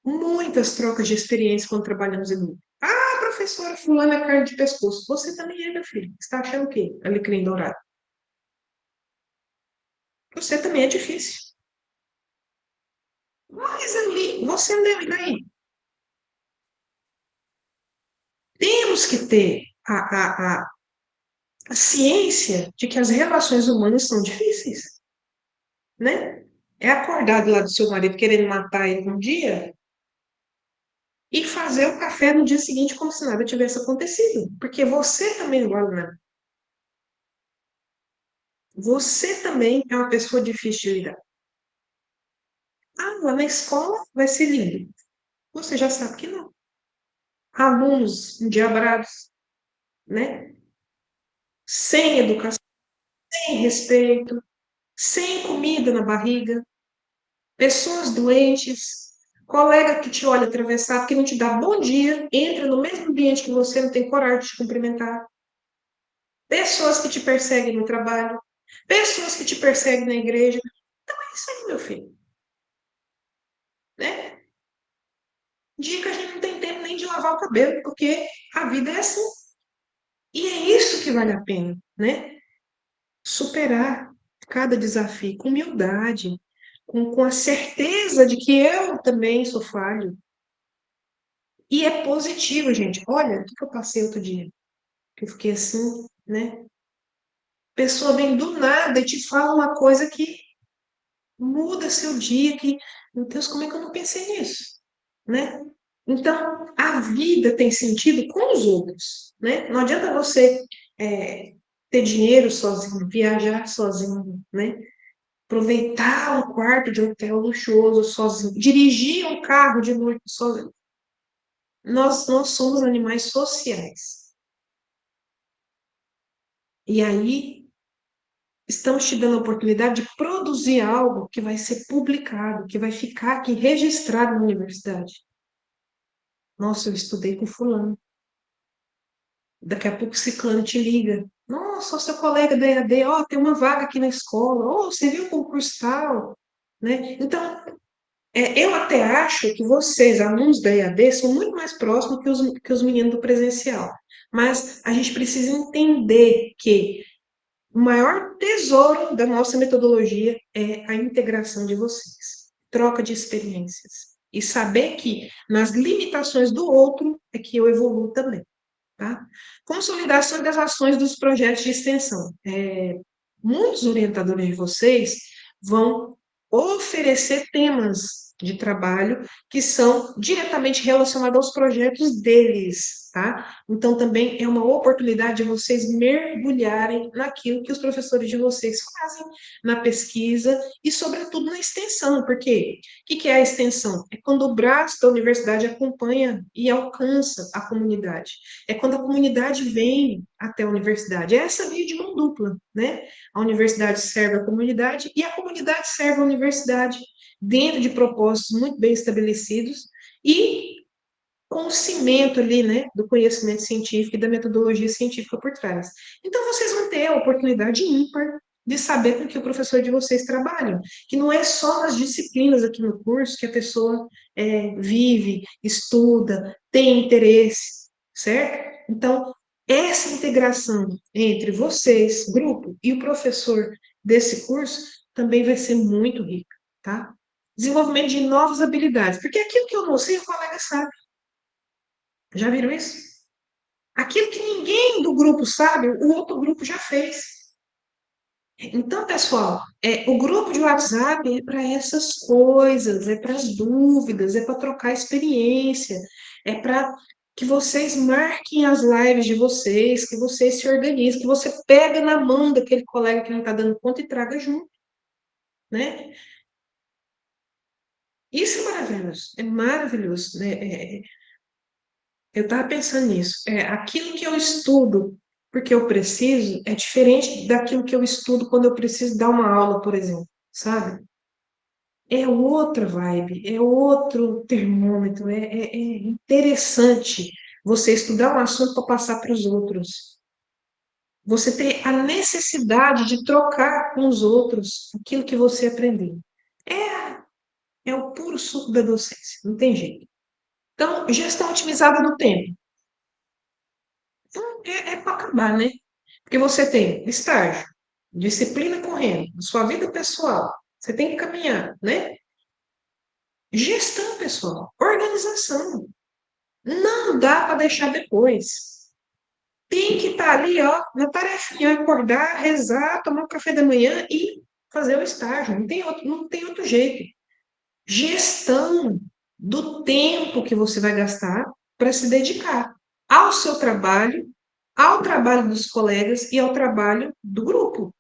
muitas trocas de experiência quando trabalhamos em grupo. Ah, professora, fulana é carne de pescoço. Você também é, meu filho. Você está achando o quê? Alecrim dourado. Você também é difícil. Mas ali, você não é daí. Temos que ter a ciência de que as relações humanas são difíceis, né? É acordar do lado do seu marido querendo matar ele um dia e fazer o café no dia seguinte como se nada tivesse acontecido. Porque você também não vale nada. Você também é uma pessoa difícil de lidar. Ah, lá na escola vai ser lindo. Você já sabe que não. Alunos endiabrados, né? Sem educação, sem respeito, sem comida na barriga, pessoas doentes, colega que te olha atravessado, que não te dá bom dia, entra no mesmo ambiente que você, não tem coragem de te cumprimentar, pessoas que te perseguem no trabalho, pessoas que te perseguem na igreja. Então é isso aí, meu filho, né? Dia que a gente não tem tempo nem de lavar o cabelo, porque a vida é assim. E é isso que vale a pena, né? Superar cada desafio com humildade, com a certeza de que eu também sou falho. E é positivo, gente. Olha, o que eu passei outro dia? Que eu fiquei assim, né? A pessoa vem do nada e te fala uma coisa que muda seu dia, que, meu Deus, como é que eu não pensei nisso? Né? Então, a vida tem sentido com os outros, né? Não adianta você ter dinheiro sozinho, viajar sozinho, né? Aproveitar um quarto de hotel luxuoso sozinho, dirigir um carro de noite sozinho. Nós somos animais sociais. E aí, estamos te dando a oportunidade de produzir algo que vai ser publicado, que vai ficar aqui registrado na universidade. Nossa, eu estudei com fulano. Daqui a pouco o ciclano te liga. Nossa, sou seu colega da EAD, ó, tem uma vaga aqui na escola. Oh, você viu o concurso tal? Né? Então, eu até acho que vocês, alunos da EAD, são muito mais próximos que os meninos do presencial. Mas a gente precisa entender que o maior tesouro da nossa metodologia é a integração de vocês, troca de experiências. E saber que nas limitações do outro é que eu evoluo também. Tá? Consolidação das ações dos projetos de extensão. Muitos orientadores de vocês vão oferecer temas de trabalho que são diretamente relacionados aos projetos deles, tá? Então, também é uma oportunidade de vocês mergulharem naquilo que os professores de vocês fazem na pesquisa e, sobretudo, na extensão, porque o que é a extensão? É quando o braço da universidade acompanha e alcança a comunidade. É quando a comunidade vem até a universidade. É essa via de mão dupla, né? A universidade serve a comunidade e a comunidade serve a universidade, dentro de propósitos muito bem estabelecidos e com o cimento ali, né, do conhecimento científico e da metodologia científica por trás. Então, vocês vão ter a oportunidade ímpar de saber com que o professor de vocês trabalha, que não é só nas disciplinas aqui no curso que a pessoa vive, estuda, tem interesse, certo? Então, essa integração entre vocês, grupo, e o professor desse curso também vai ser muito rica, tá? Desenvolvimento de novas habilidades, porque aquilo que eu não sei, o colega sabe. Já viram isso? Aquilo que ninguém do grupo sabe, o outro grupo já fez. Então, pessoal, o grupo de WhatsApp é para essas coisas, é para as dúvidas, é para trocar experiência, é para que vocês marquem as lives de vocês, que vocês se organizem, que você pega na mão daquele colega que não está dando conta e traga junto, né? Isso é maravilhoso, né? Eu estava pensando nisso. Aquilo que eu estudo porque eu preciso é diferente daquilo que eu estudo quando eu preciso dar uma aula, por exemplo, sabe? É outra vibe, é outro termômetro, é interessante você estudar um assunto para passar para os outros. você ter a necessidade de trocar com os outros aquilo que você aprendeu. É, é o puro suco da docência, não tem jeito. Então, gestão otimizada do tempo. Então, é para acabar, né? Porque você tem estágio, disciplina correndo, sua vida pessoal, você tem que caminhar, né? Gestão pessoal, organização. Não dá para deixar depois. Tem que estar ali, ó, na tarefinha, acordar, rezar, tomar um café da manhã e fazer o estágio. Não tem outro jeito. Gestão do tempo que você vai gastar para se dedicar ao seu trabalho, ao trabalho dos colegas e ao trabalho do grupo.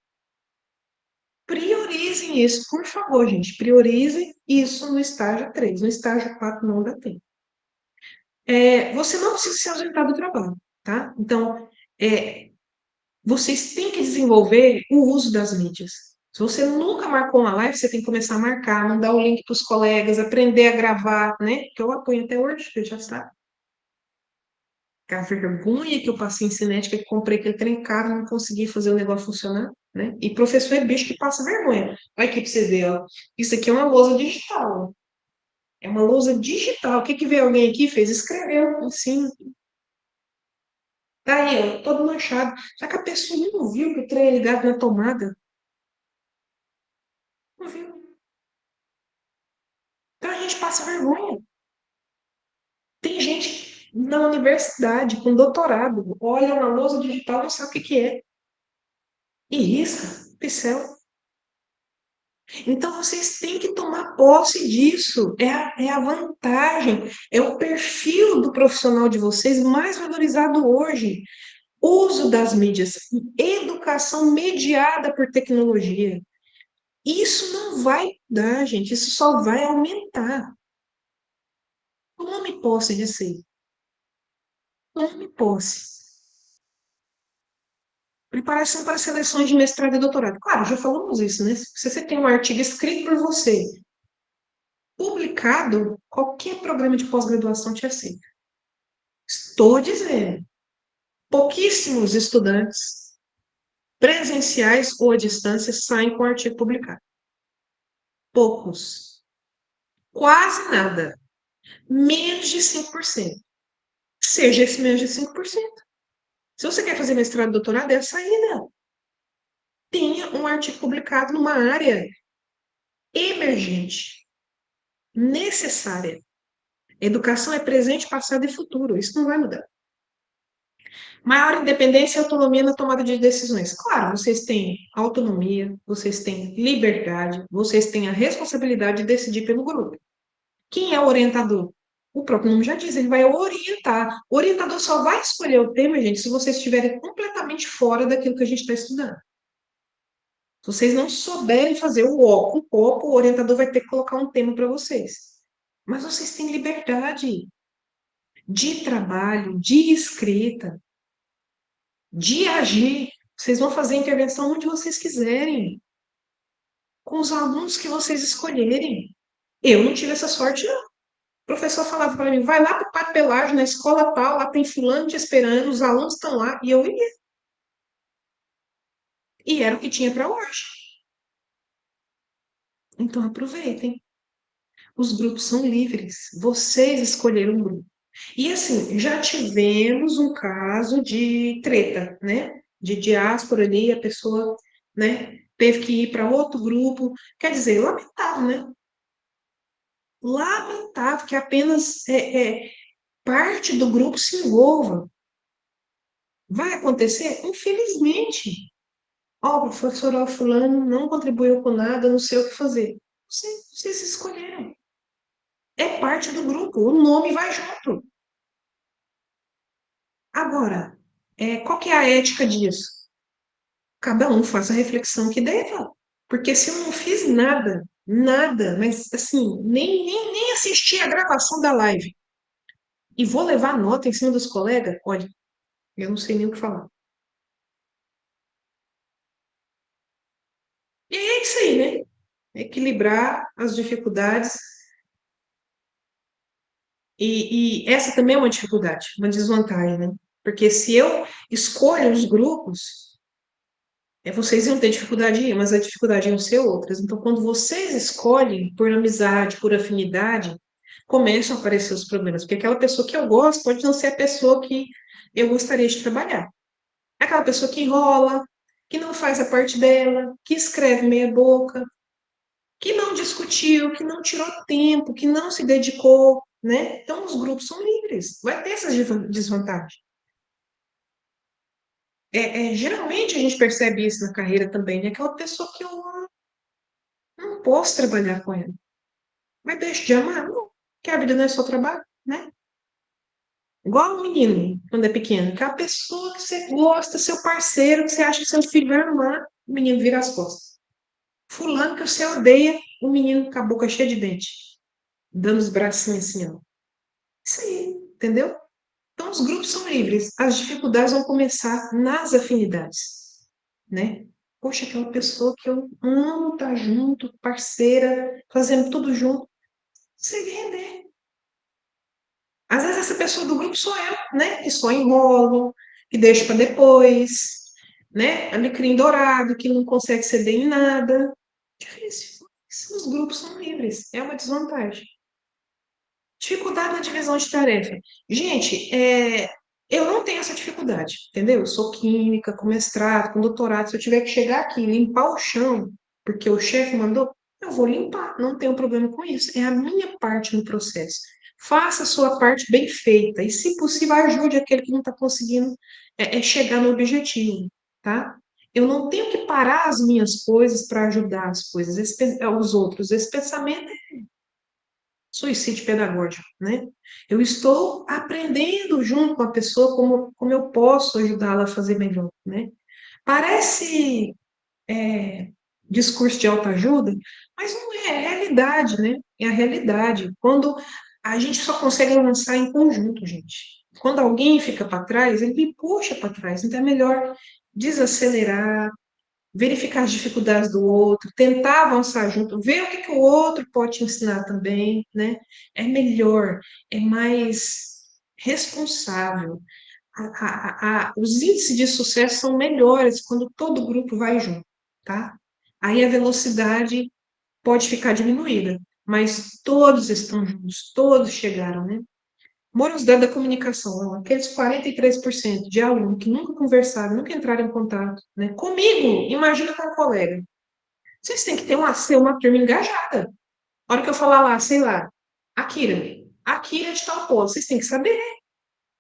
Priorizem isso, por favor, gente. Priorizem isso no estágio 3. No estágio 4 não dá tempo. Você não precisa se ausentar do trabalho, tá? Então, é, vocês têm que desenvolver o uso das mídias. Se você nunca marcou uma live, você tem que começar a marcar, mandar o link para os colegas, aprender a gravar, né? Que eu apoio até hoje, você já sabe. A vergonha que eu passei em cinética, que comprei aquele trem caro, não consegui fazer o negócio funcionar, né? E professor é bicho que passa vergonha. Olha aqui para você ver, ó. Isso aqui é uma lousa digital, ó. É uma lousa digital. O que que veio alguém aqui e fez? Escreveu assim. Tá aí, ó, todo manchado. Só que a pessoa não viu que o trem é ligado na tomada. Não viu. Então a gente passa vergonha. Tem gente na universidade com doutorado, olha uma lousa digital e não sabe o que que é. E risca, pincel. Então vocês têm que tomar posse disso. É a vantagem, é o perfil do profissional de vocês mais valorizado hoje. Uso das mídias, educação mediada por tecnologia. Isso não vai mudar, gente, isso só vai aumentar. Tome posse disso aí. Tome posse. Preparação para seleções de mestrado e doutorado. Claro, já falamos isso, né? Se você tem um artigo escrito por você, publicado, qualquer programa de pós-graduação te aceita. Estou dizendo, pouquíssimos estudantes presenciais ou à distância saem com o artigo publicado. Poucos. Quase nada. Menos de 5%. Seja esse menos de 5%. Se você quer fazer mestrado e doutorado, é a saída. Tenha um artigo publicado numa área emergente, necessária. Educação é presente, passado e futuro. Isso não vai mudar. Maior independência e autonomia na tomada de decisões. Claro, vocês têm autonomia, vocês têm liberdade, vocês têm a responsabilidade de decidir pelo grupo. Quem é o orientador? O próprio nome já diz, ele vai orientar. O orientador só vai escolher o tema, gente, se vocês estiverem completamente fora daquilo que a gente está estudando. Se vocês não souberem fazer o copo, o orientador vai ter que colocar um tema para vocês. Mas vocês têm liberdade de trabalho, de escrita, de agir. Vocês vão fazer a intervenção onde vocês quiserem, com os alunos que vocês escolherem. Eu não tive essa sorte, não. O professor falava para mim, vai lá para o Pátio Pelágio, na escola tal, lá tem fulano te esperando, os alunos estão lá, e eu ia. E era o que tinha para hoje. Então aproveitem. Os grupos são livres. Vocês escolheram um grupo. E assim, já tivemos um caso de treta, né? De diáspora ali, a pessoa, né, teve que ir para outro grupo. Quer dizer, lamentável, né? Lamentável que apenas parte do grupo se envolva. Vai acontecer? Infelizmente. Ó, o professor ó, fulano não contribuiu com nada, não sei o que fazer. Vocês escolheram. É parte do grupo, o nome vai junto. Agora, qual que é a ética disso? Cada um faça a reflexão que deva. Porque se eu não fiz nada, nada, mas assim, nem assisti a gravação da live e vou levar nota em cima dos colegas, olha, eu não sei nem o que falar. E é isso aí, né? Equilibrar as dificuldades. E essa também é uma dificuldade, uma desvantagem, né? Porque se eu escolho os grupos, Vocês iam ter dificuldade, mas a dificuldade iam ser outras. Então, quando vocês escolhem por amizade, por afinidade, começam a aparecer os problemas. Porque aquela pessoa que eu gosto pode não ser a pessoa que eu gostaria de trabalhar. É aquela pessoa que enrola, que não faz a parte dela, que escreve meia boca, que não discutiu, que não tirou tempo, que não se dedicou, né? Então, os grupos são livres. Vai ter essas desvantagens. Geralmente a gente percebe isso na carreira também, né? Aquela pessoa que eu não posso trabalhar com ela. Mas deixo de amar? Não, porque a vida não é só trabalho, né? Igual o menino, quando é pequeno, aquela pessoa que você gosta, seu parceiro, que você acha que seu filho vai amar, o menino vira as costas. Fulano que você odeia, o menino com a boca cheia de dente, dando os bracinhos assim, ó. Isso aí, entendeu? Então, os grupos são livres. As dificuldades vão começar nas afinidades, né? Poxa, aquela pessoa que eu amo estar junto, parceira, fazendo tudo junto, você render. Às vezes essa pessoa do grupo sou eu, né? Que só enrolo, que deixo para depois, né? Alecrim dourado, que não consegue ceder em nada. Difícil. Os grupos são livres. É uma desvantagem. Dificuldade na divisão de tarefa. Gente, eu não tenho essa dificuldade, entendeu? Eu sou química, com mestrado, com doutorado. Se eu tiver que chegar aqui e limpar o chão, porque o chefe mandou, eu vou limpar, não tenho problema com isso. É a minha parte no processo. Faça a sua parte bem feita e, se possível, ajude aquele que não está conseguindo chegar no objetivo, tá? Eu não tenho que parar as minhas coisas para ajudar as coisas, os outros. Esse pensamento suicídio pedagógico, né? Eu estou aprendendo junto com a pessoa como eu posso ajudá-la a fazer melhor, né? Parece discurso de autoajuda, mas não é, é a realidade, né? É a realidade. Quando a gente só consegue avançar em conjunto, gente. Quando alguém fica para trás, ele me puxa para trás. Então é melhor desacelerar, verificar as dificuldades do outro, tentar avançar junto, ver o que, que o outro pode te ensinar também, né? É melhor, é mais responsável. Os índices de sucesso são melhores quando todo o grupo vai junto, tá? Aí a velocidade pode ficar diminuída, mas todos estão juntos, todos chegaram, né? Morosidade da comunicação, aqueles 43% de alunos que nunca conversaram, nunca entraram em contato, né? Comigo, imagina com um colega. Vocês têm que ter ser uma turma engajada. A hora que eu falar lá, sei lá, Akira de tal polo, vocês têm que saber,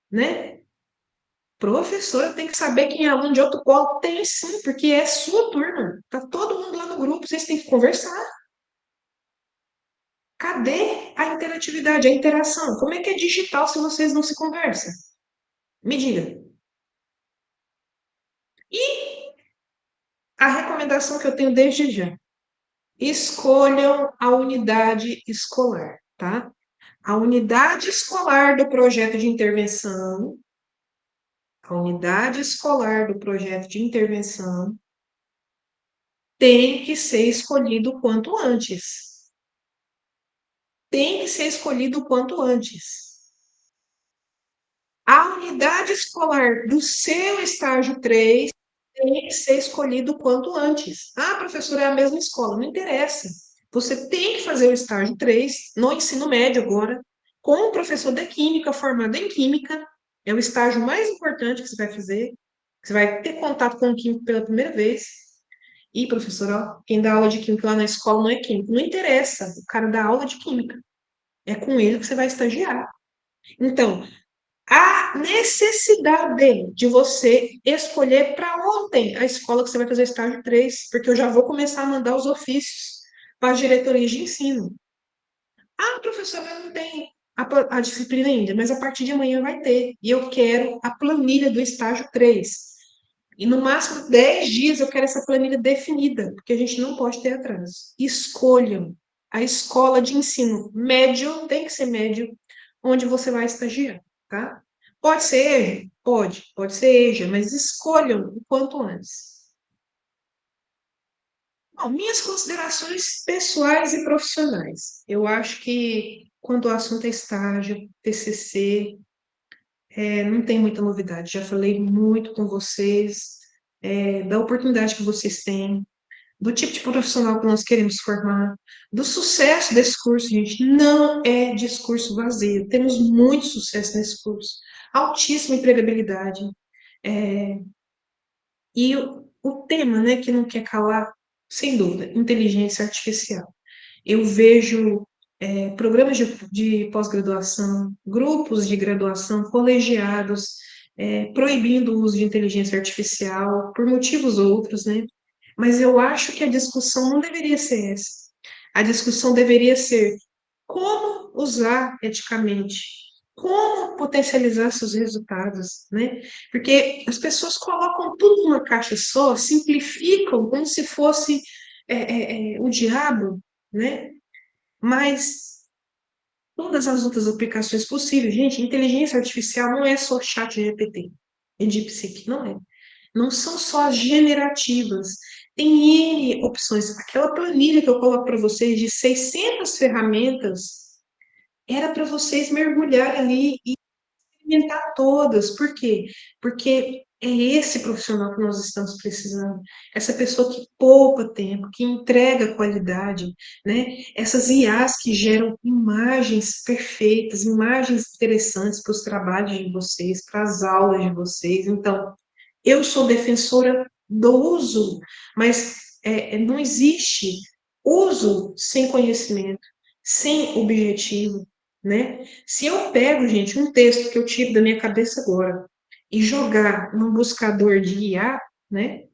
né? Professora tem que saber quem é aluno de outro polo. Tem sim, porque é sua turma. Tá todo mundo lá no grupo, vocês têm que conversar. Cadê a interatividade, a interação? Como é que é digital se vocês não se conversam? Me diga. E a recomendação que eu tenho desde já: escolham a unidade escolar, tá? A unidade escolar do projeto de intervenção, a unidade escolar do projeto de intervenção tem que ser escolhido o quanto antes. Tem que ser escolhido o quanto antes. A unidade escolar do seu estágio 3 tem que ser escolhido o quanto antes. Ah, professora, é a mesma escola. Não interessa. Você tem que fazer o estágio 3 no ensino médio agora, com o professor de química, formado em química. É o estágio mais importante que você vai fazer. Você vai ter contato com o químico pela primeira vez. E, professora, quem dá aula de química lá na escola não é químico. Não interessa. O cara dá aula de química. É com ele que você vai estagiar. Então, a necessidade de você escolher para ontem a escola que você vai fazer estágio 3, porque eu já vou começar a mandar os ofícios para as diretorias de ensino. Ah, professora, não tem a disciplina ainda, mas a partir de amanhã vai ter. E eu quero a planilha do estágio 3. E no máximo 10 dias eu quero essa planilha definida, porque a gente não pode ter atraso. Escolham a escola de ensino médio, tem que ser médio, onde você vai estagiar, tá? Pode ser EJA? Pode ser EJA, mas escolham o quanto antes. Bom, minhas considerações pessoais e profissionais. Eu acho que quando o assunto é estágio, TCC, não tem muita novidade. Já falei muito com vocês. da oportunidade que vocês têm, do tipo de profissional que nós queremos formar, do sucesso desse curso, gente. Não é discurso vazio. Temos muito sucesso nesse curso. Altíssima empregabilidade. É, e o tema, né, que não quer calar, sem dúvida, inteligência artificial. Eu vejo programas de pós-graduação, grupos de graduação, colegiados, proibindo o uso de inteligência artificial por motivos outros, né? Mas eu acho que a discussão não deveria ser essa. A discussão deveria ser como usar eticamente, como potencializar seus resultados, né? Porque as pessoas colocam tudo numa caixa só, simplificam como se fosse o diabo, né? Mas todas as outras aplicações possíveis, gente, inteligência artificial não é só chat GPT e DeepSeek, não é. Não são só as generativas. Tem N opções. Aquela planilha que eu coloco para vocês de 600 ferramentas era para vocês mergulharem ali e experimentar todas. Por quê? Porque é esse profissional que nós estamos precisando. Essa pessoa que poupa tempo, que entrega qualidade, né? Essas IAs que geram imagens perfeitas, imagens interessantes para os trabalhos de vocês, para as aulas de vocês. Então, eu sou defensora do uso, mas não existe uso sem conhecimento, sem objetivo, né? Se eu pego, gente, um texto que eu tiro da minha cabeça agora e jogar num buscador de IA, né?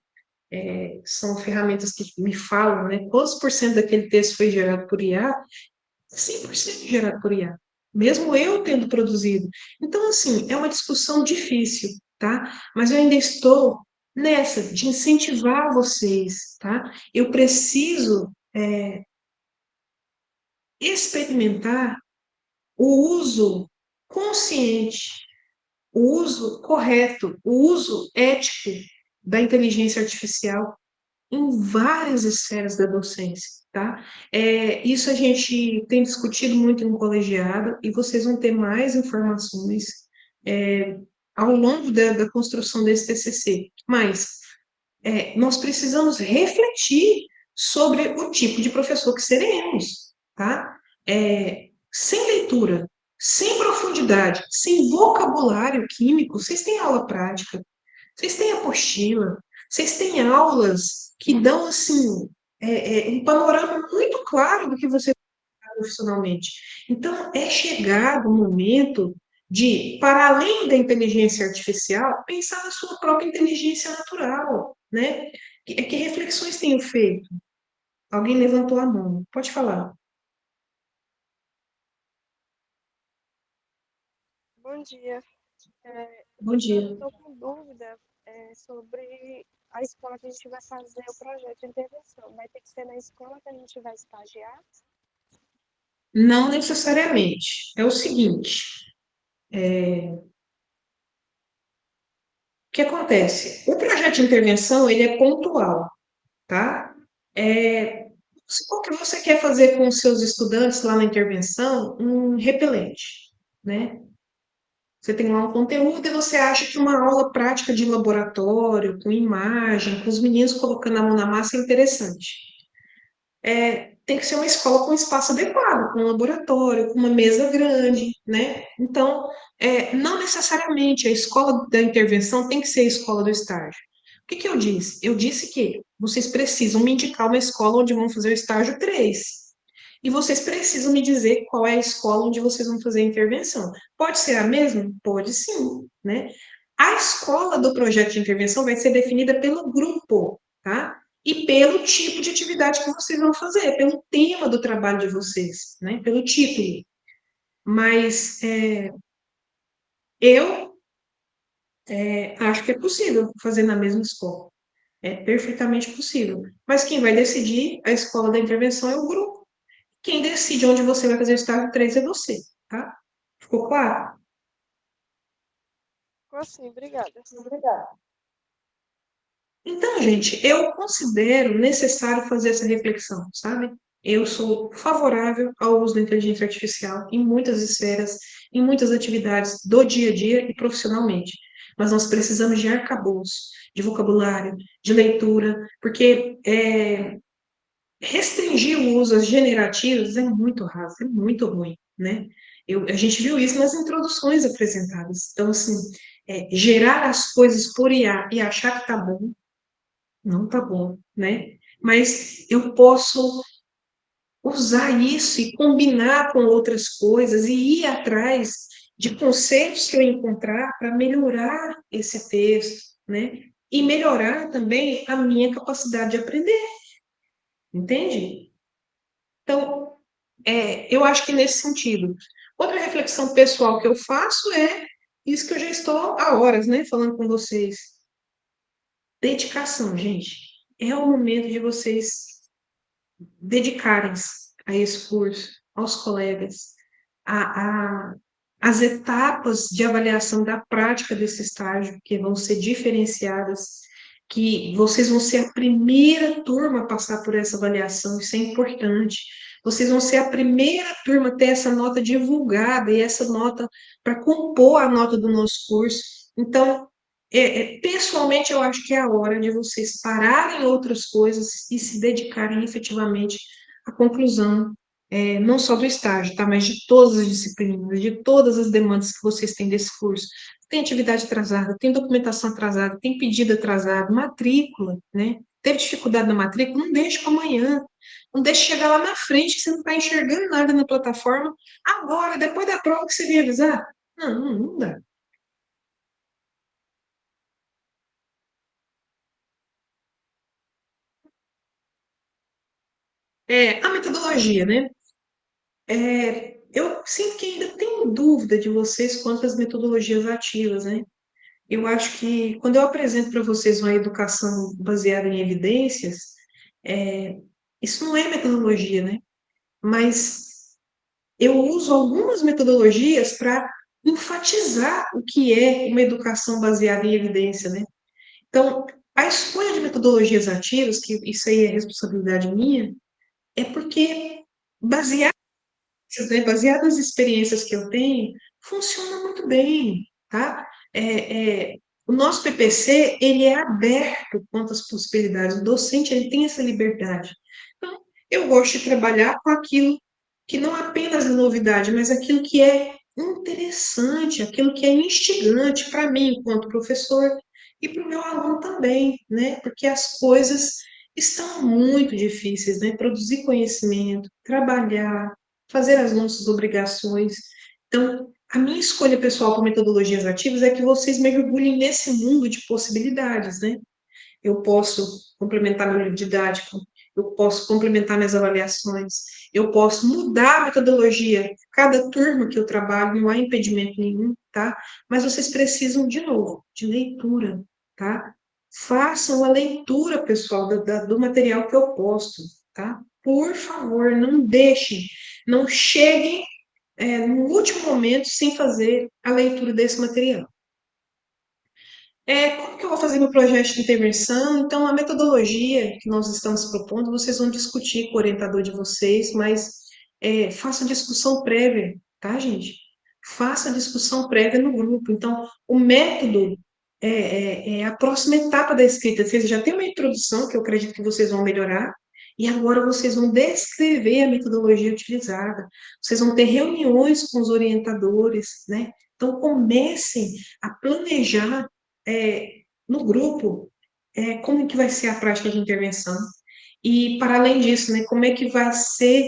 São ferramentas que me falam, né? Quantos por cento daquele texto foi gerado por IA? 100% gerado por IA, mesmo eu tendo produzido. Então, assim, é uma discussão difícil, tá? Mas eu ainda estou nessa, de incentivar vocês, tá? Eu preciso experimentar o uso consciente, o uso correto, o uso ético da inteligência artificial em várias esferas da docência, tá? Isso a gente tem discutido muito no colegiado e vocês vão ter mais informações ao longo da construção desse TCC. Mas nós precisamos refletir sobre o tipo de professor que seremos, tá? Sem leitura, sem profundidade, sem vocabulário químico, vocês têm aula prática, vocês têm apostila, vocês têm aulas que dão, assim, um panorama muito claro do que você faz profissionalmente. Então, é chegado o momento de, para além da inteligência artificial, pensar na sua própria inteligência natural, né? Que reflexões tenho feito? Alguém levantou a mão. Pode falar. Bom dia. Bom Eu dia. estou com dúvida sobre a escola que a gente vai fazer o projeto de intervenção. Vai ter que ser na escola que a gente vai estagiar? Não necessariamente. É o seguinte, o que acontece? O projeto de intervenção, ele é pontual, tá? É, Supor que você quer fazer com os seus estudantes lá na intervenção um repelente, né? Você tem lá um conteúdo e você acha que uma aula prática de laboratório, com imagem, com os meninos colocando a mão na massa é interessante. Tem que ser uma escola com espaço adequado, com um laboratório, com uma mesa grande, né? Então, não necessariamente a escola da intervenção tem que ser a escola do estágio. O que que eu disse? Eu disse que vocês precisam me indicar uma escola onde vão fazer o estágio 3. E vocês precisam me dizer qual é a escola onde vocês vão fazer a intervenção. Pode ser a mesma? Pode sim, né? A escola do projeto de intervenção vai ser definida pelo grupo, tá? E pelo tipo de atividade que vocês vão fazer, pelo tema do trabalho de vocês, né? Pelo título. Mas eu acho que é possível fazer na mesma escola. É perfeitamente possível. Mas quem vai decidir a escola da intervenção é o grupo. Quem decide onde você vai fazer o estágio 3 é você, tá? Ficou claro? Ficou assim, obrigada. Então, gente, eu considero necessário fazer essa reflexão, sabe? Eu sou favorável ao uso da inteligência artificial em muitas esferas, em muitas atividades do dia a dia e profissionalmente. mas nós precisamos de arcabouço, de vocabulário, de leitura, porque restringir o uso às generativas é muito raso, é muito ruim, né? A gente viu isso nas introduções apresentadas. Então, assim, gerar as coisas por IA e achar que tá bom, não tá bom, né? Mas eu posso usar isso e combinar com outras coisas e ir atrás de conceitos que eu encontrar para melhorar esse texto, né? E melhorar também a minha capacidade de aprender, entende? Então, eu acho que nesse sentido. Outra reflexão pessoal que eu faço é isso que eu já estou há horas, né, falando com vocês. Dedicação, gente. É o momento de vocês dedicarem-se a esse curso, aos colegas, a, a, as etapas de avaliação da prática desse estágio, que vão ser diferenciadas, que vocês vão ser a primeira turma a passar por essa avaliação, isso é importante. Vocês vão ser a primeira turma a ter essa nota divulgada e essa nota para compor a nota do nosso curso. Então, pessoalmente, eu acho que é a hora de vocês pararem outras coisas e se dedicarem efetivamente à conclusão, não só do estágio, tá? Mas de todas as disciplinas, de todas as demandas que vocês têm desse curso. Tem atividade atrasada, tem documentação atrasada, tem pedido atrasado, matrícula, né? Teve dificuldade na matrícula, não deixe para amanhã. Não deixe chegar lá na frente que você não está enxergando nada na plataforma. Agora, depois da prova que você vem avisar. Não, não dá. A metodologia, né? Eu sinto que ainda tenho dúvida de vocês quanto às metodologias ativas, né? Eu acho que quando eu apresento para vocês uma educação baseada em evidências, é, isso não é metodologia, né? Mas eu uso algumas metodologias para enfatizar o que é uma educação baseada em evidência, né? Então, a escolha de metodologias ativas, que isso aí é responsabilidade minha, é porque baseado né, baseado nas experiências que eu tenho, funciona muito bem, tá? O nosso PPC, ele é aberto quanto às possibilidades, o docente, ele tem essa liberdade. Então, eu gosto de trabalhar com aquilo que não apenas é novidade, mas aquilo que é interessante, aquilo que é instigante para mim, enquanto professor, e para o meu aluno também, né? Porque as coisas estão muito difíceis, né? Produzir conhecimento, trabalhar, fazer as nossas obrigações. Então, a minha escolha pessoal por metodologias ativas é que vocês mergulhem nesse mundo de possibilidades, né? Eu posso complementar meu livro didático, eu posso complementar minhas avaliações, eu posso mudar a metodologia. Cada turma que eu trabalho, não há impedimento nenhum, tá? Mas vocês precisam, de novo, de leitura, tá? Façam a leitura, pessoal, do material que eu posto, tá? Por favor, não deixem, não cheguem, no último momento sem fazer a leitura desse material. Como que eu vou fazer meu projeto de intervenção? Então, a metodologia que nós estamos propondo, vocês vão discutir com o orientador de vocês, mas façam discussão prévia, tá, gente? Faça discussão prévia no grupo. Então, o método é a próxima etapa da escrita. Vocês já têm uma introdução, que eu acredito que vocês vão melhorar, e agora vocês vão descrever a metodologia utilizada. Vocês vão ter reuniões com os orientadores, né? Então, comecem a planejar no grupo, como que vai ser a prática de intervenção. E, para além disso, né, como é que vai ser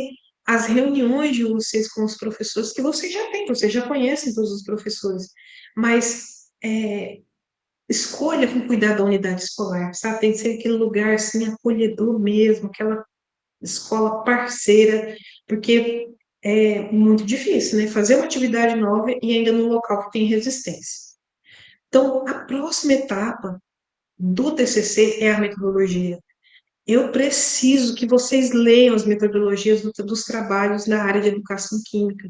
as reuniões de vocês com os professores, que vocês já têm, vocês já conhecem todos os professores, mas escolha com cuidado a unidade escolar, sabe? Tem que ser aquele lugar, assim, acolhedor mesmo, aquela escola parceira, porque é muito difícil, né? Fazer uma atividade nova e ainda num local que tem resistência. Então, a próxima etapa do TCC é a metodologia. Eu preciso que vocês leiam as metodologias dos trabalhos na área de educação química,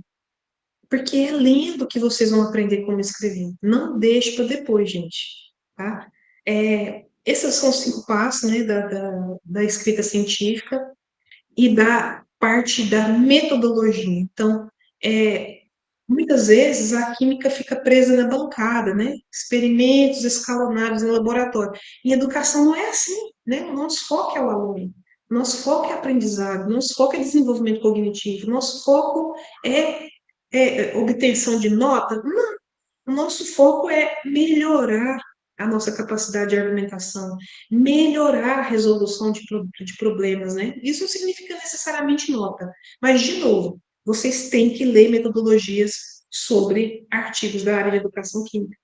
porque é lendo que vocês vão aprender como escrever. Não deixe para depois, gente, tá? Esses são os 5 passos, né, da escrita científica e da parte da metodologia. Então, Muitas vezes a química fica presa na bancada, né? Experimentos escalonados em laboratório. E educação não é assim, né? O nosso foco é o aluno, o nosso foco é aprendizado, o nosso foco é desenvolvimento cognitivo, o nosso foco é, é obtenção de nota. Não, o nosso foco é melhorar a nossa capacidade de argumentação, melhorar a resolução de problemas, né? Isso não significa necessariamente nota, mas, de novo, vocês têm que ler metodologias sobre artigos da área de educação química.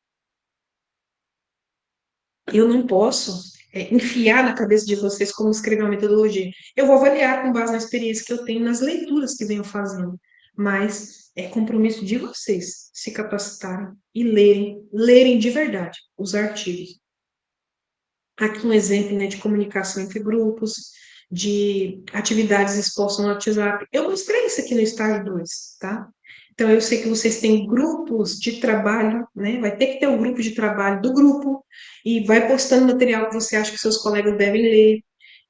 Eu não posso enfiar na cabeça de vocês como escrever uma metodologia. Eu vou avaliar com base na experiência que eu tenho nas leituras que venho fazendo, mas é compromisso de vocês se capacitarem e lerem de verdade os artigos. Aqui um exemplo, né, de comunicação entre grupos, de atividades expostas no WhatsApp. Eu mostrei isso aqui no estágio 2, tá? Então, eu sei que vocês têm grupos de trabalho, né? Vai ter que ter um grupo de trabalho do grupo, e vai postando material que você acha que seus colegas devem ler,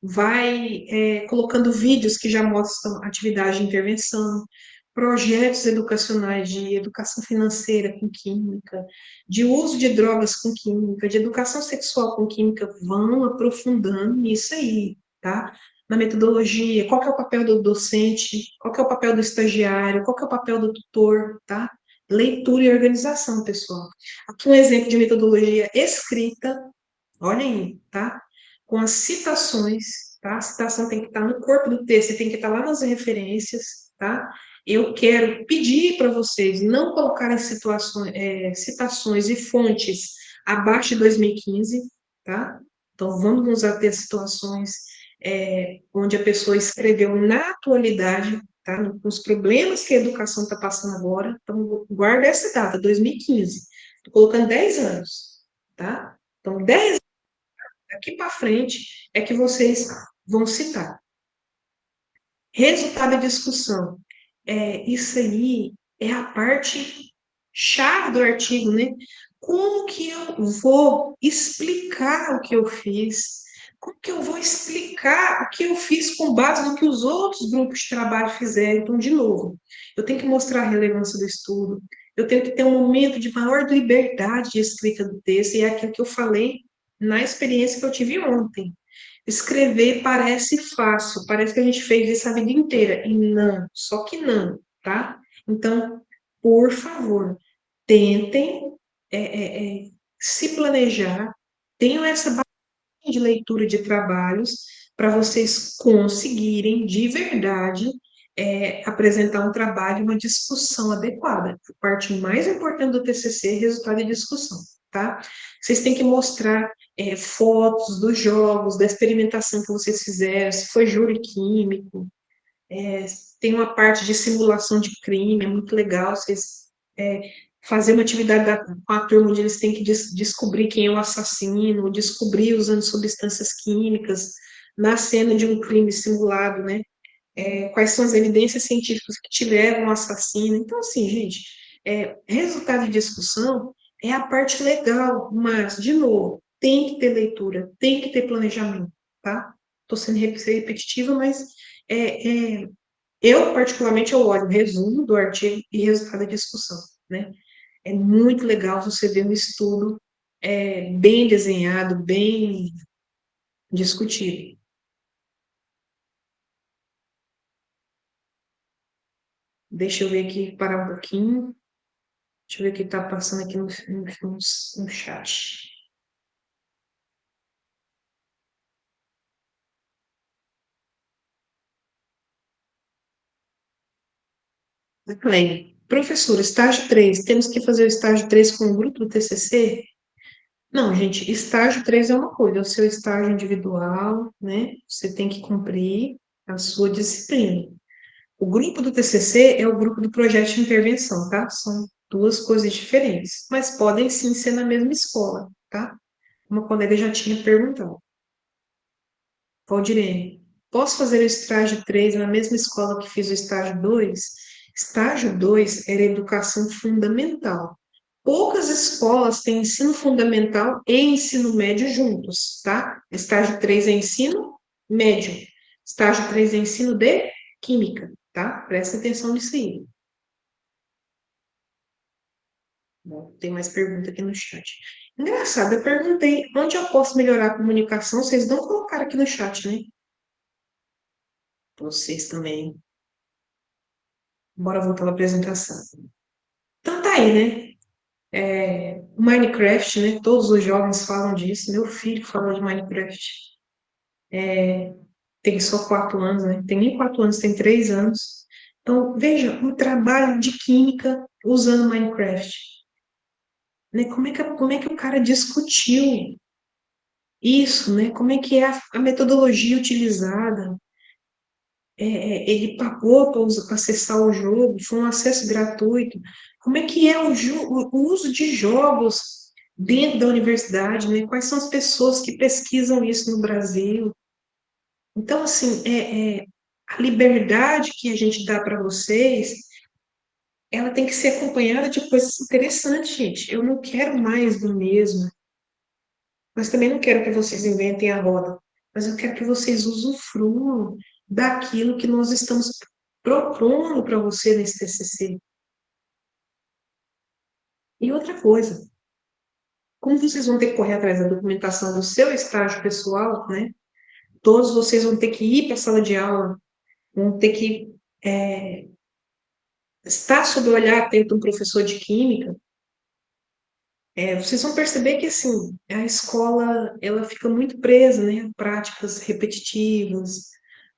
vai colocando vídeos que já mostram atividade de intervenção, projetos educacionais de educação financeira com química, de uso de drogas com química, de educação sexual com química, vão aprofundando nisso aí, tá? Na metodologia, qual que é o papel do docente, qual que é o papel do estagiário, qual que é o papel do tutor, tá? Leitura e organização, pessoal. Aqui um exemplo de metodologia escrita, olha aí, tá? Com as citações, tá? A citação tem que estar no corpo do texto, tem que estar lá nas referências, tá? Eu quero pedir para vocês não colocarem citações e fontes abaixo de 2015, tá? Então, vamos nos ater a situações onde a pessoa escreveu na atualidade, tá? Nos problemas que a educação está passando agora. Então, guarda essa data, 2015. Estou colocando 10 anos, tá? Então, 10 daqui para frente é que vocês vão citar. Resultado da discussão. Isso aí é a parte chave do artigo, né? Como que eu vou explicar o que eu fiz? Como que eu vou explicar o que eu fiz com base no que os outros grupos de trabalho fizeram? Então, de novo, eu tenho que mostrar a relevância do estudo, eu tenho que ter um momento de maior liberdade de escrita do texto, e é aquilo que eu falei na experiência que eu tive ontem. Escrever parece fácil, parece que a gente fez isso a vida inteira, e não, só que não, tá? Então, por favor, tentem se planejar, tenham essa bagagem de leitura de trabalhos para vocês conseguirem, de verdade, apresentar um trabalho, uma discussão adequada. A parte mais importante do TCC é resultado de discussão, tá? Vocês têm que mostrar fotos dos jogos, da experimentação que vocês fizeram, se foi júri químico, tem uma parte de simulação de crime, é muito legal vocês fazer uma atividade com a turma onde eles têm que descobrir quem é o assassino, descobrir usando substâncias químicas na cena de um crime simulado, né? Quais são as evidências científicas que te levam ao assassino. Então, assim, gente, resultado de discussão é a parte legal, mas, de novo, tem que ter leitura, tem que ter planejamento, tá? Estou sendo repetitiva, mas é, é, eu, particularmente, eu olho o resumo do artigo e resultado da discussão, né? É muito legal você ver um estudo bem desenhado, bem discutido. Deixa eu ver aqui, parar um pouquinho. Deixa eu ver o que está passando aqui no chat. Falei, professor, estágio 3, temos que fazer o estágio 3 com o grupo do TCC? Não, gente, estágio 3 é uma coisa, é o seu estágio individual, né? Você tem que cumprir a sua disciplina. O grupo do TCC é o grupo do projeto de intervenção, tá? São duas coisas diferentes, mas podem sim ser na mesma escola, tá? Uma colega já tinha perguntado. Valdirene, posso fazer o estágio 3 na mesma escola que fiz o estágio 2? Estágio 2 era educação fundamental. Poucas escolas têm ensino fundamental e ensino médio juntos, tá? Estágio 3 é ensino médio. Estágio 3 é ensino de química, tá? Presta atenção nisso aí. Bom, tem mais pergunta aqui no chat. Engraçado, eu perguntei onde eu posso melhorar a comunicação, vocês não colocaram aqui no chat, né? Vocês também. Bora voltar para a apresentação. Então tá aí, né? Minecraft, né? Todos os jovens falam disso. Meu filho fala de Minecraft. Tem só 4 anos, né? Tem nem 4 anos, tem 3 anos. Então, veja, um trabalho de química usando Minecraft. Né? Como é que o cara discutiu isso, né? Como é que é a metodologia utilizada? Ele pagou para acessar o jogo, foi um acesso gratuito. Como é que é o uso de jogos dentro da universidade, né? Quais são as pessoas que pesquisam isso no Brasil? Então, assim, a liberdade que a gente dá para vocês, ela tem que ser acompanhada de coisas interessantes, gente. Eu não quero mais do mesmo, mas também não quero que vocês inventem a roda. Mas eu quero que vocês usufruam daquilo que nós estamos propondo para você nesse TCC. E outra coisa, como vocês vão ter que correr atrás da documentação do seu estágio pessoal, né? Todos vocês vão ter que ir para a sala de aula, vão ter que estar sob o olhar atento de um professor de química. Vocês vão perceber que assim a escola ela fica muito presa, né, a práticas repetitivas,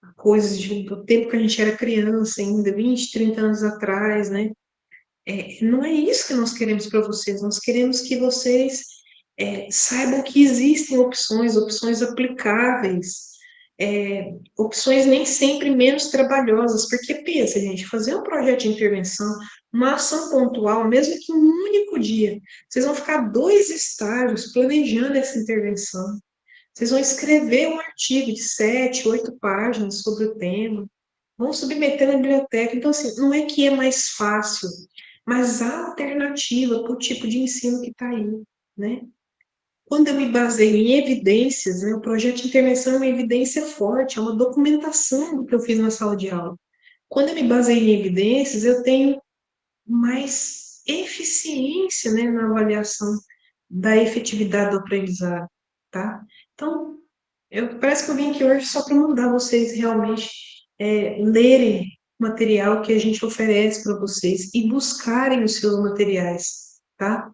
a coisas do tempo que a gente era criança, ainda 20, 30 anos atrás, né? Não é isso que nós queremos para vocês. Nós queremos que vocês saibam que existem opções, opções aplicáveis, opções nem sempre menos trabalhosas, porque pensa, gente, fazer um projeto de intervenção, uma ação pontual, mesmo que um único dia, vocês vão ficar 2 estágios planejando essa intervenção. Vocês vão escrever um artigo de 7, 8 páginas sobre o tema, vão submeter na biblioteca. Então, assim, não é que é mais fácil, mas há alternativa para o tipo de ensino que está aí, né? Quando eu me baseio em evidências, né, o projeto de intervenção é uma evidência forte, é uma documentação do que eu fiz na sala de aula. Quando eu me baseio em evidências, eu tenho mais eficiência, né, na avaliação da efetividade do aprendizado, tá? Então, parece que eu vim aqui hoje só para mandar vocês realmente lerem o material que a gente oferece para vocês e buscarem os seus materiais, tá?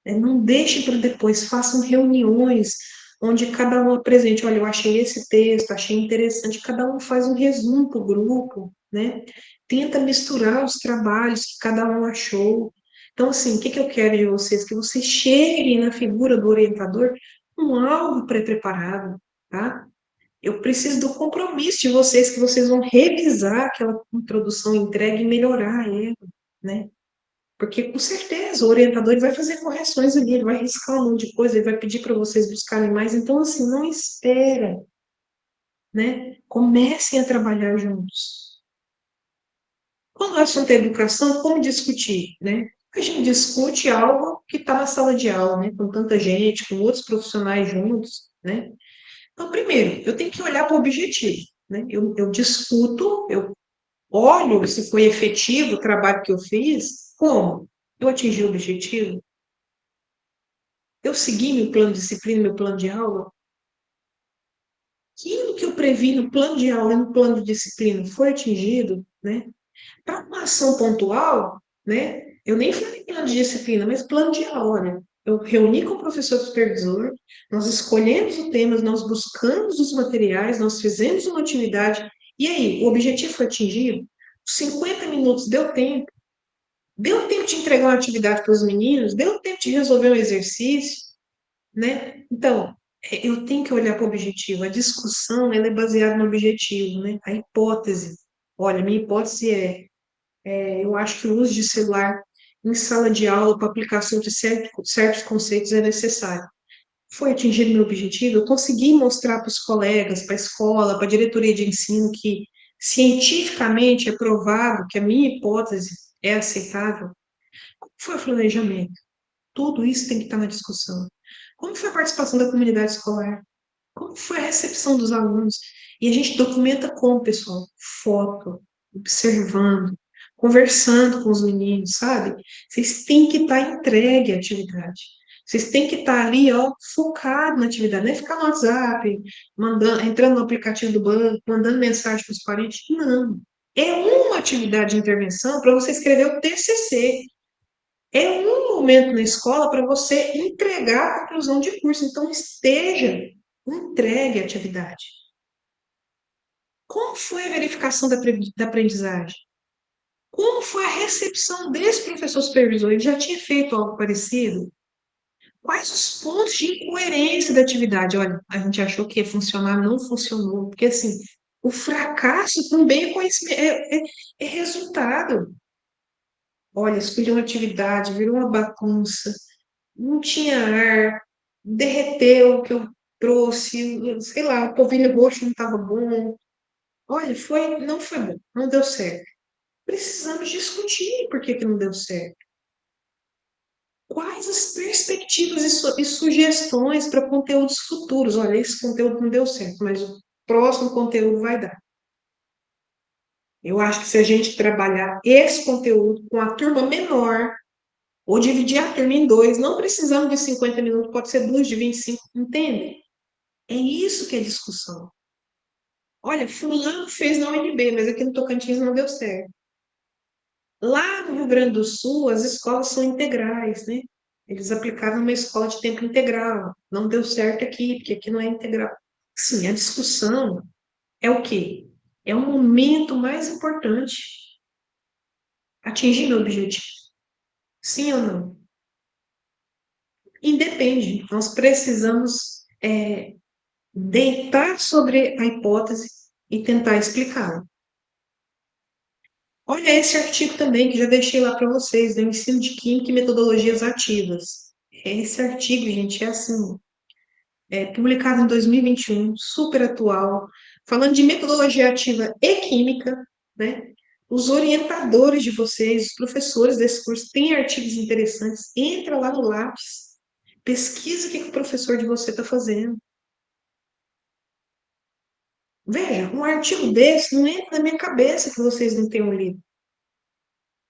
Não deixem para depois, façam reuniões onde cada um apresente, olha, eu achei esse texto, achei interessante, cada um faz um resumo para o grupo, né? Tenta misturar os trabalhos que cada um achou. Então, assim, o que eu quero de vocês? Que vocês cheguem na figura do orientador com algo pré-preparado, tá? Eu preciso do compromisso de vocês, que vocês vão revisar aquela introdução entregue e melhorar ela, né? Porque, com certeza, o orientador ele vai fazer correções ali, ele vai riscar um monte de coisa, ele vai pedir para vocês buscarem mais. Então, assim, não espera, né? Comecem a trabalhar juntos. Quando o assunto é educação, como discutir, né? A gente discute algo que está na sala de aula, né? Com tanta gente, com outros profissionais juntos, né? Então, primeiro, eu tenho que olhar para o objetivo, né? Eu discuto, eu olho se foi efetivo o trabalho que eu fiz, como? Eu atingi o objetivo? Eu segui meu plano de disciplina, meu plano de aula? Aquilo que eu previ no plano de aula e no plano de disciplina foi atingido, né? Para uma ação pontual, né? Eu nem falei plano de disciplina, mas plano de aula, né? Eu reuni com o professor supervisor, nós escolhemos o tema, nós buscamos os materiais, nós fizemos uma atividade, e aí, o objetivo foi atingido? 50 minutos deu tempo? Deu tempo de entregar uma atividade para os meninos? Deu tempo de resolver um exercício? Né? Então, eu tenho que olhar para o objetivo. A discussão, ela é baseada no objetivo, né? A hipótese. Olha, minha hipótese eu acho que o uso de celular em sala de aula para aplicação de certos conceitos é necessário. Foi atingido meu objetivo? Eu consegui mostrar para os colegas, para a escola, para a diretoria de ensino que cientificamente é provado que a minha hipótese é aceitável? Como foi o planejamento? Tudo isso tem que estar na discussão. Como foi a participação da comunidade escolar? Como foi a recepção dos alunos? E a gente documenta como, pessoal? Foto, observando, conversando com os meninos, sabe? Vocês têm que estar entregue à atividade. Vocês têm que estar ali, ó, focado na atividade, não é ficar no WhatsApp, mandando, entrando no aplicativo do banco, mandando mensagem para os parentes. Não. É uma atividade de intervenção para você escrever o TCC. É um momento na escola para você entregar a conclusão de curso. Então, esteja entregue à atividade. Como foi a verificação da aprendizagem? Como foi a recepção desse professor supervisor? Ele já tinha feito algo parecido? Quais os pontos de incoerência da atividade? Olha, a gente achou que ia funcionar, não funcionou. Porque, assim, o fracasso também é conhecimento, é resultado. Olha, escolhi uma atividade, virou uma bagunça, não tinha ar, derreteu o que eu trouxe, sei lá, o polvilho roxo não estava bom. Olha, não foi bom, não deu certo. Precisamos discutir por que que não deu certo. Quais as perspectivas e sugestões para conteúdos futuros? Olha, esse conteúdo não deu certo, mas o próximo conteúdo vai dar. Eu acho que se a gente trabalhar esse conteúdo com a turma menor, ou dividir a turma em dois, não precisamos de 50 minutos, pode ser duas de 25, entende? É isso que é discussão. Olha, fulano fez na UNB, mas aqui no Tocantins não deu certo. Lá no Rio Grande do Sul, as escolas são integrais, né? Eles aplicaram uma escola de tempo integral. Não deu certo aqui, porque aqui não é integral. Sim, a discussão é o quê? É o momento mais importante. Atingir meu objetivo. Sim ou não? Independe. Nós precisamos deitar sobre a hipótese e tentar explicá-la. Olha esse artigo também, que já deixei lá para vocês, do ensino de química e metodologias ativas. Esse artigo, gente, é assim, publicado em 2021, super atual, falando de metodologia ativa e química, né? Os orientadores de vocês, os professores desse curso, têm artigos interessantes. Entra lá no Lattes, pesquisa o que o professor de você está fazendo. Veja, um artigo desse não entra na minha cabeça que vocês não tenham lido.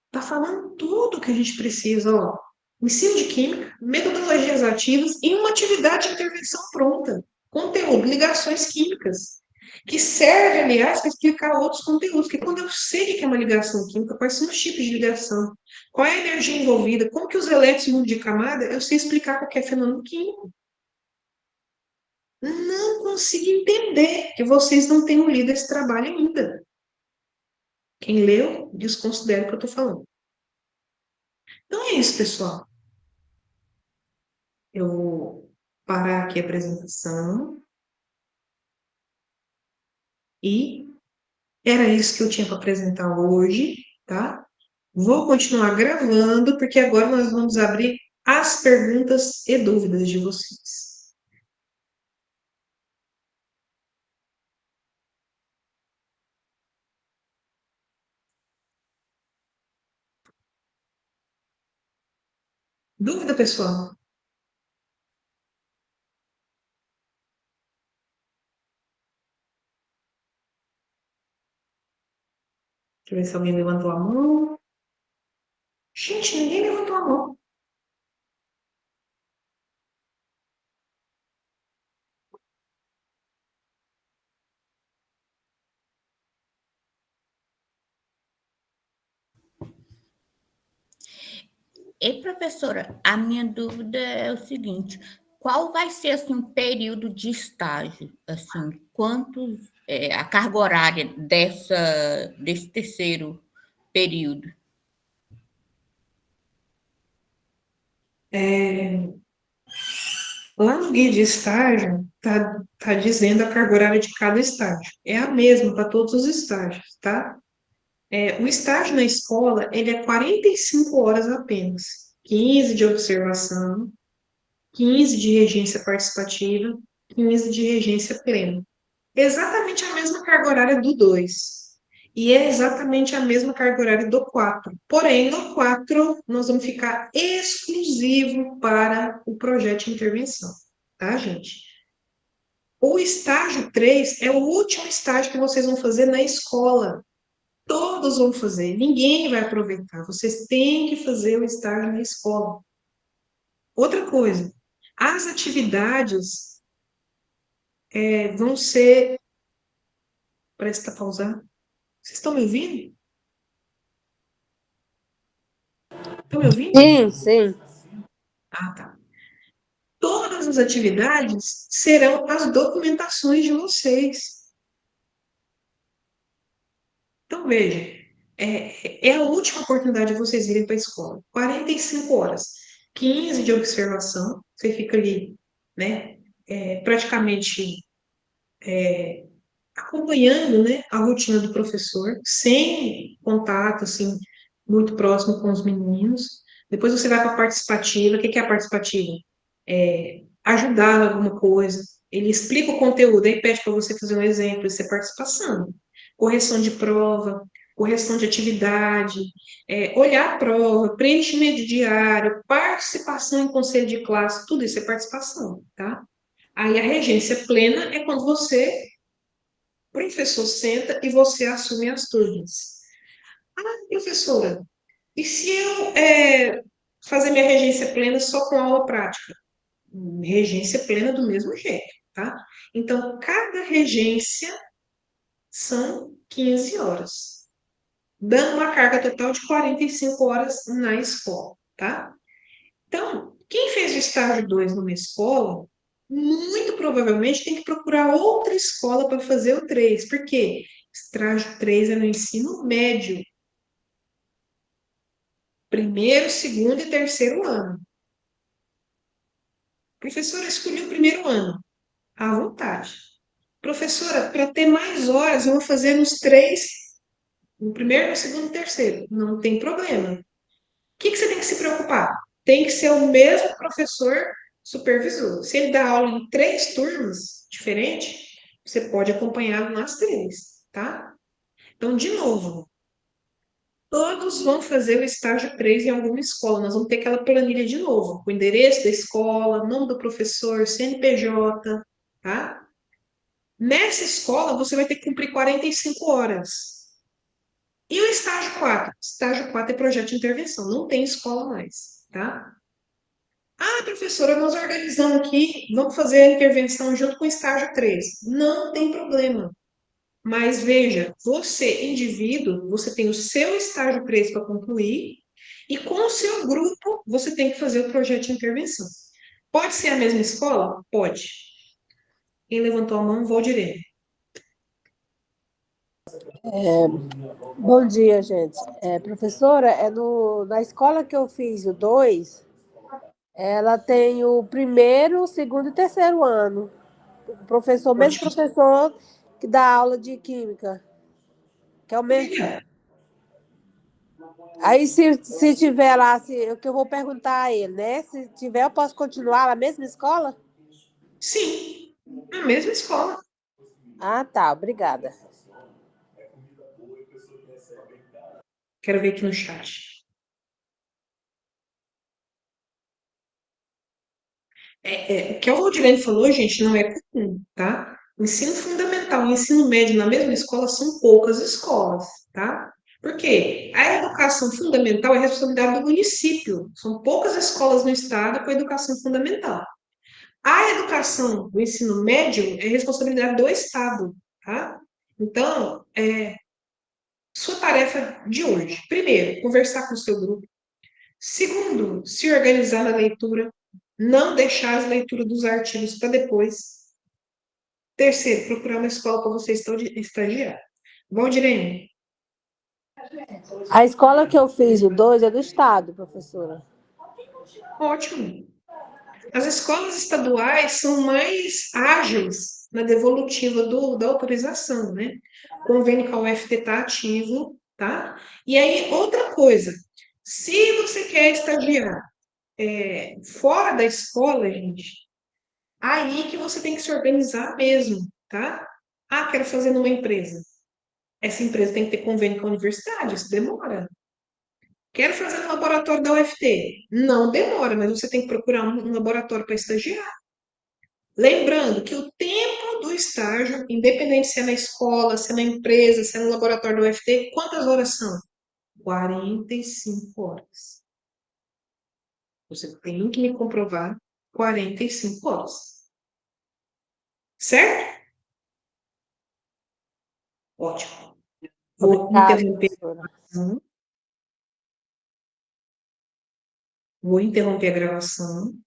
Está falando tudo que a gente precisa, ó. Ensino de química, metodologias ativas e uma atividade de intervenção pronta. Conteúdo, ligações químicas, que serve, aliás, para explicar outros conteúdos. Porque quando eu sei o que é uma ligação química, quais são os tipos de ligação, qual é a energia envolvida, como que os elétrons mudam de camada, eu sei explicar qualquer fenômeno químico. Não consigo entender que vocês não tenham lido esse trabalho ainda. Quem leu, desconsidera o que eu estou falando. Então é isso, pessoal. Eu vou parar aqui a apresentação e era isso que eu tinha para apresentar hoje, tá? Vou continuar gravando, porque agora nós vamos abrir as perguntas e dúvidas de vocês. Dúvida, pessoal? Deixa eu ver se alguém levantou a mão. Gente, ninguém levantou a mão. E professora, a minha dúvida é o seguinte: qual vai ser assim, um período de estágio? Assim, quanto a carga horária desse terceiro período? Lá no guia de estágio, tá dizendo a carga horária de cada estágio. É a mesma para todos os estágios, tá? O estágio na escola, ele é 45 horas apenas. 15 de observação, 15 de regência participativa, 15 de regência plena. Exatamente a mesma carga horária do 2. E é exatamente a mesma carga horária do 4. Porém, no 4, nós vamos ficar exclusivo para o projeto de intervenção. Tá, gente? O estágio 3 é o último estágio que vocês vão fazer na escola. Todos vão fazer, ninguém vai aproveitar. Vocês têm que fazer o estágio na escola. Outra coisa, as atividades vão ser. Parece que está pausado. Vocês estão me ouvindo? Estão me ouvindo? Sim, sim. Ah, tá. Todas as atividades serão as documentações de vocês. Então, veja, é a última oportunidade de vocês irem para a escola. 45 horas, 15 de observação, você fica ali, né, praticamente acompanhando, né, a rotina do professor, sem contato, assim, muito próximo com os meninos. Depois você vai para a participativa. O que é a participativa? Ajudar em alguma coisa. Ele explica o conteúdo, aí pede para você fazer um exemplo, isso é participação. Correção de prova, correção de atividade, olhar a prova, preenchimento de diário, participação em conselho de classe, tudo isso é participação, tá? Aí a regência plena é quando você, professor, senta e você assume as turmas. Ah, professora, e se eu fazer minha regência plena só com aula prática? Regência plena do mesmo jeito, tá? Então, cada regência são 15 horas, dando uma carga total de 45 horas na escola, tá? Então, quem fez o estágio 2 numa escola, muito provavelmente tem que procurar outra escola para fazer o 3, porque estágio 3 é no ensino médio, primeiro, segundo e terceiro ano. Professora, escolhi o primeiro ano, à vontade. Professora, para ter mais horas, eu vou fazer nos três, no primeiro, no segundo e no terceiro. Não tem problema. O que você tem que se preocupar? Tem que ser o mesmo professor supervisor. Se ele dá aula em três turmas diferentes, você pode acompanhá-lo nas três, tá? Então, de novo, todos vão fazer o estágio 3 em alguma escola. Nós vamos ter aquela planilha de novo, com o endereço da escola, nome do professor, CNPJ, tá? Nessa escola, você vai ter que cumprir 45 horas. E o estágio 4? Estágio 4 é projeto de intervenção, não tem escola mais, tá? Ah, professora, nós organizamos aqui, vamos fazer a intervenção junto com o estágio 3. Não tem problema. Mas veja, você, indivíduo, você tem o seu estágio 3 para concluir, e com o seu grupo, você tem que fazer o projeto de intervenção. Pode ser a mesma escola? Pode. Quem levantou a mão, Valdirene. Bom dia, gente. Professora, na escola que eu fiz o 2, ela tem o primeiro, o segundo e terceiro ano. Mesmo Ótimo. professor que dá aula de química. Que é o mesmo. Legal. Aí, se tiver lá, o que eu vou perguntar a ele, né? Se tiver, eu posso continuar na mesma escola? Sim, a mesma escola. Ah, tá. Obrigada. Quero ver aqui no chat. O que a Valdirene falou, gente, não é comum, tá? O ensino fundamental e o ensino médio na mesma escola são poucas escolas, tá? Por quê? A educação fundamental é responsabilidade do município. São poucas escolas no estado com educação fundamental. A educação do ensino médio é responsabilidade do estado, tá? Então, sua tarefa de hoje, primeiro, conversar com o seu grupo. Segundo, se organizar na leitura, não deixar as leituras dos artigos para depois. Terceiro, procurar uma escola para você estagiar. Valdirene, A escola que eu fiz o 2 é do estado, professora. ótimo. As escolas estaduais são mais ágeis na devolutiva da autorização, né? O convênio com a UFT está ativo, tá? E aí, outra coisa, se você quer estagiar fora da escola, gente, aí que você tem que se organizar mesmo, tá? Ah, quero fazer numa empresa. Essa empresa tem que ter convênio com a universidade, isso demora. Quero fazer no laboratório da UFT. Não demora, mas você tem que procurar um laboratório para estagiar. Lembrando que o tempo do estágio, independente se é na escola, se é na empresa, se é no laboratório do UFT, quantas horas são? 45 horas. Você tem que me comprovar 45 horas. Certo? Ótimo. Vou Obrigada, interromper a professora. gravação. Vou interromper a gravação.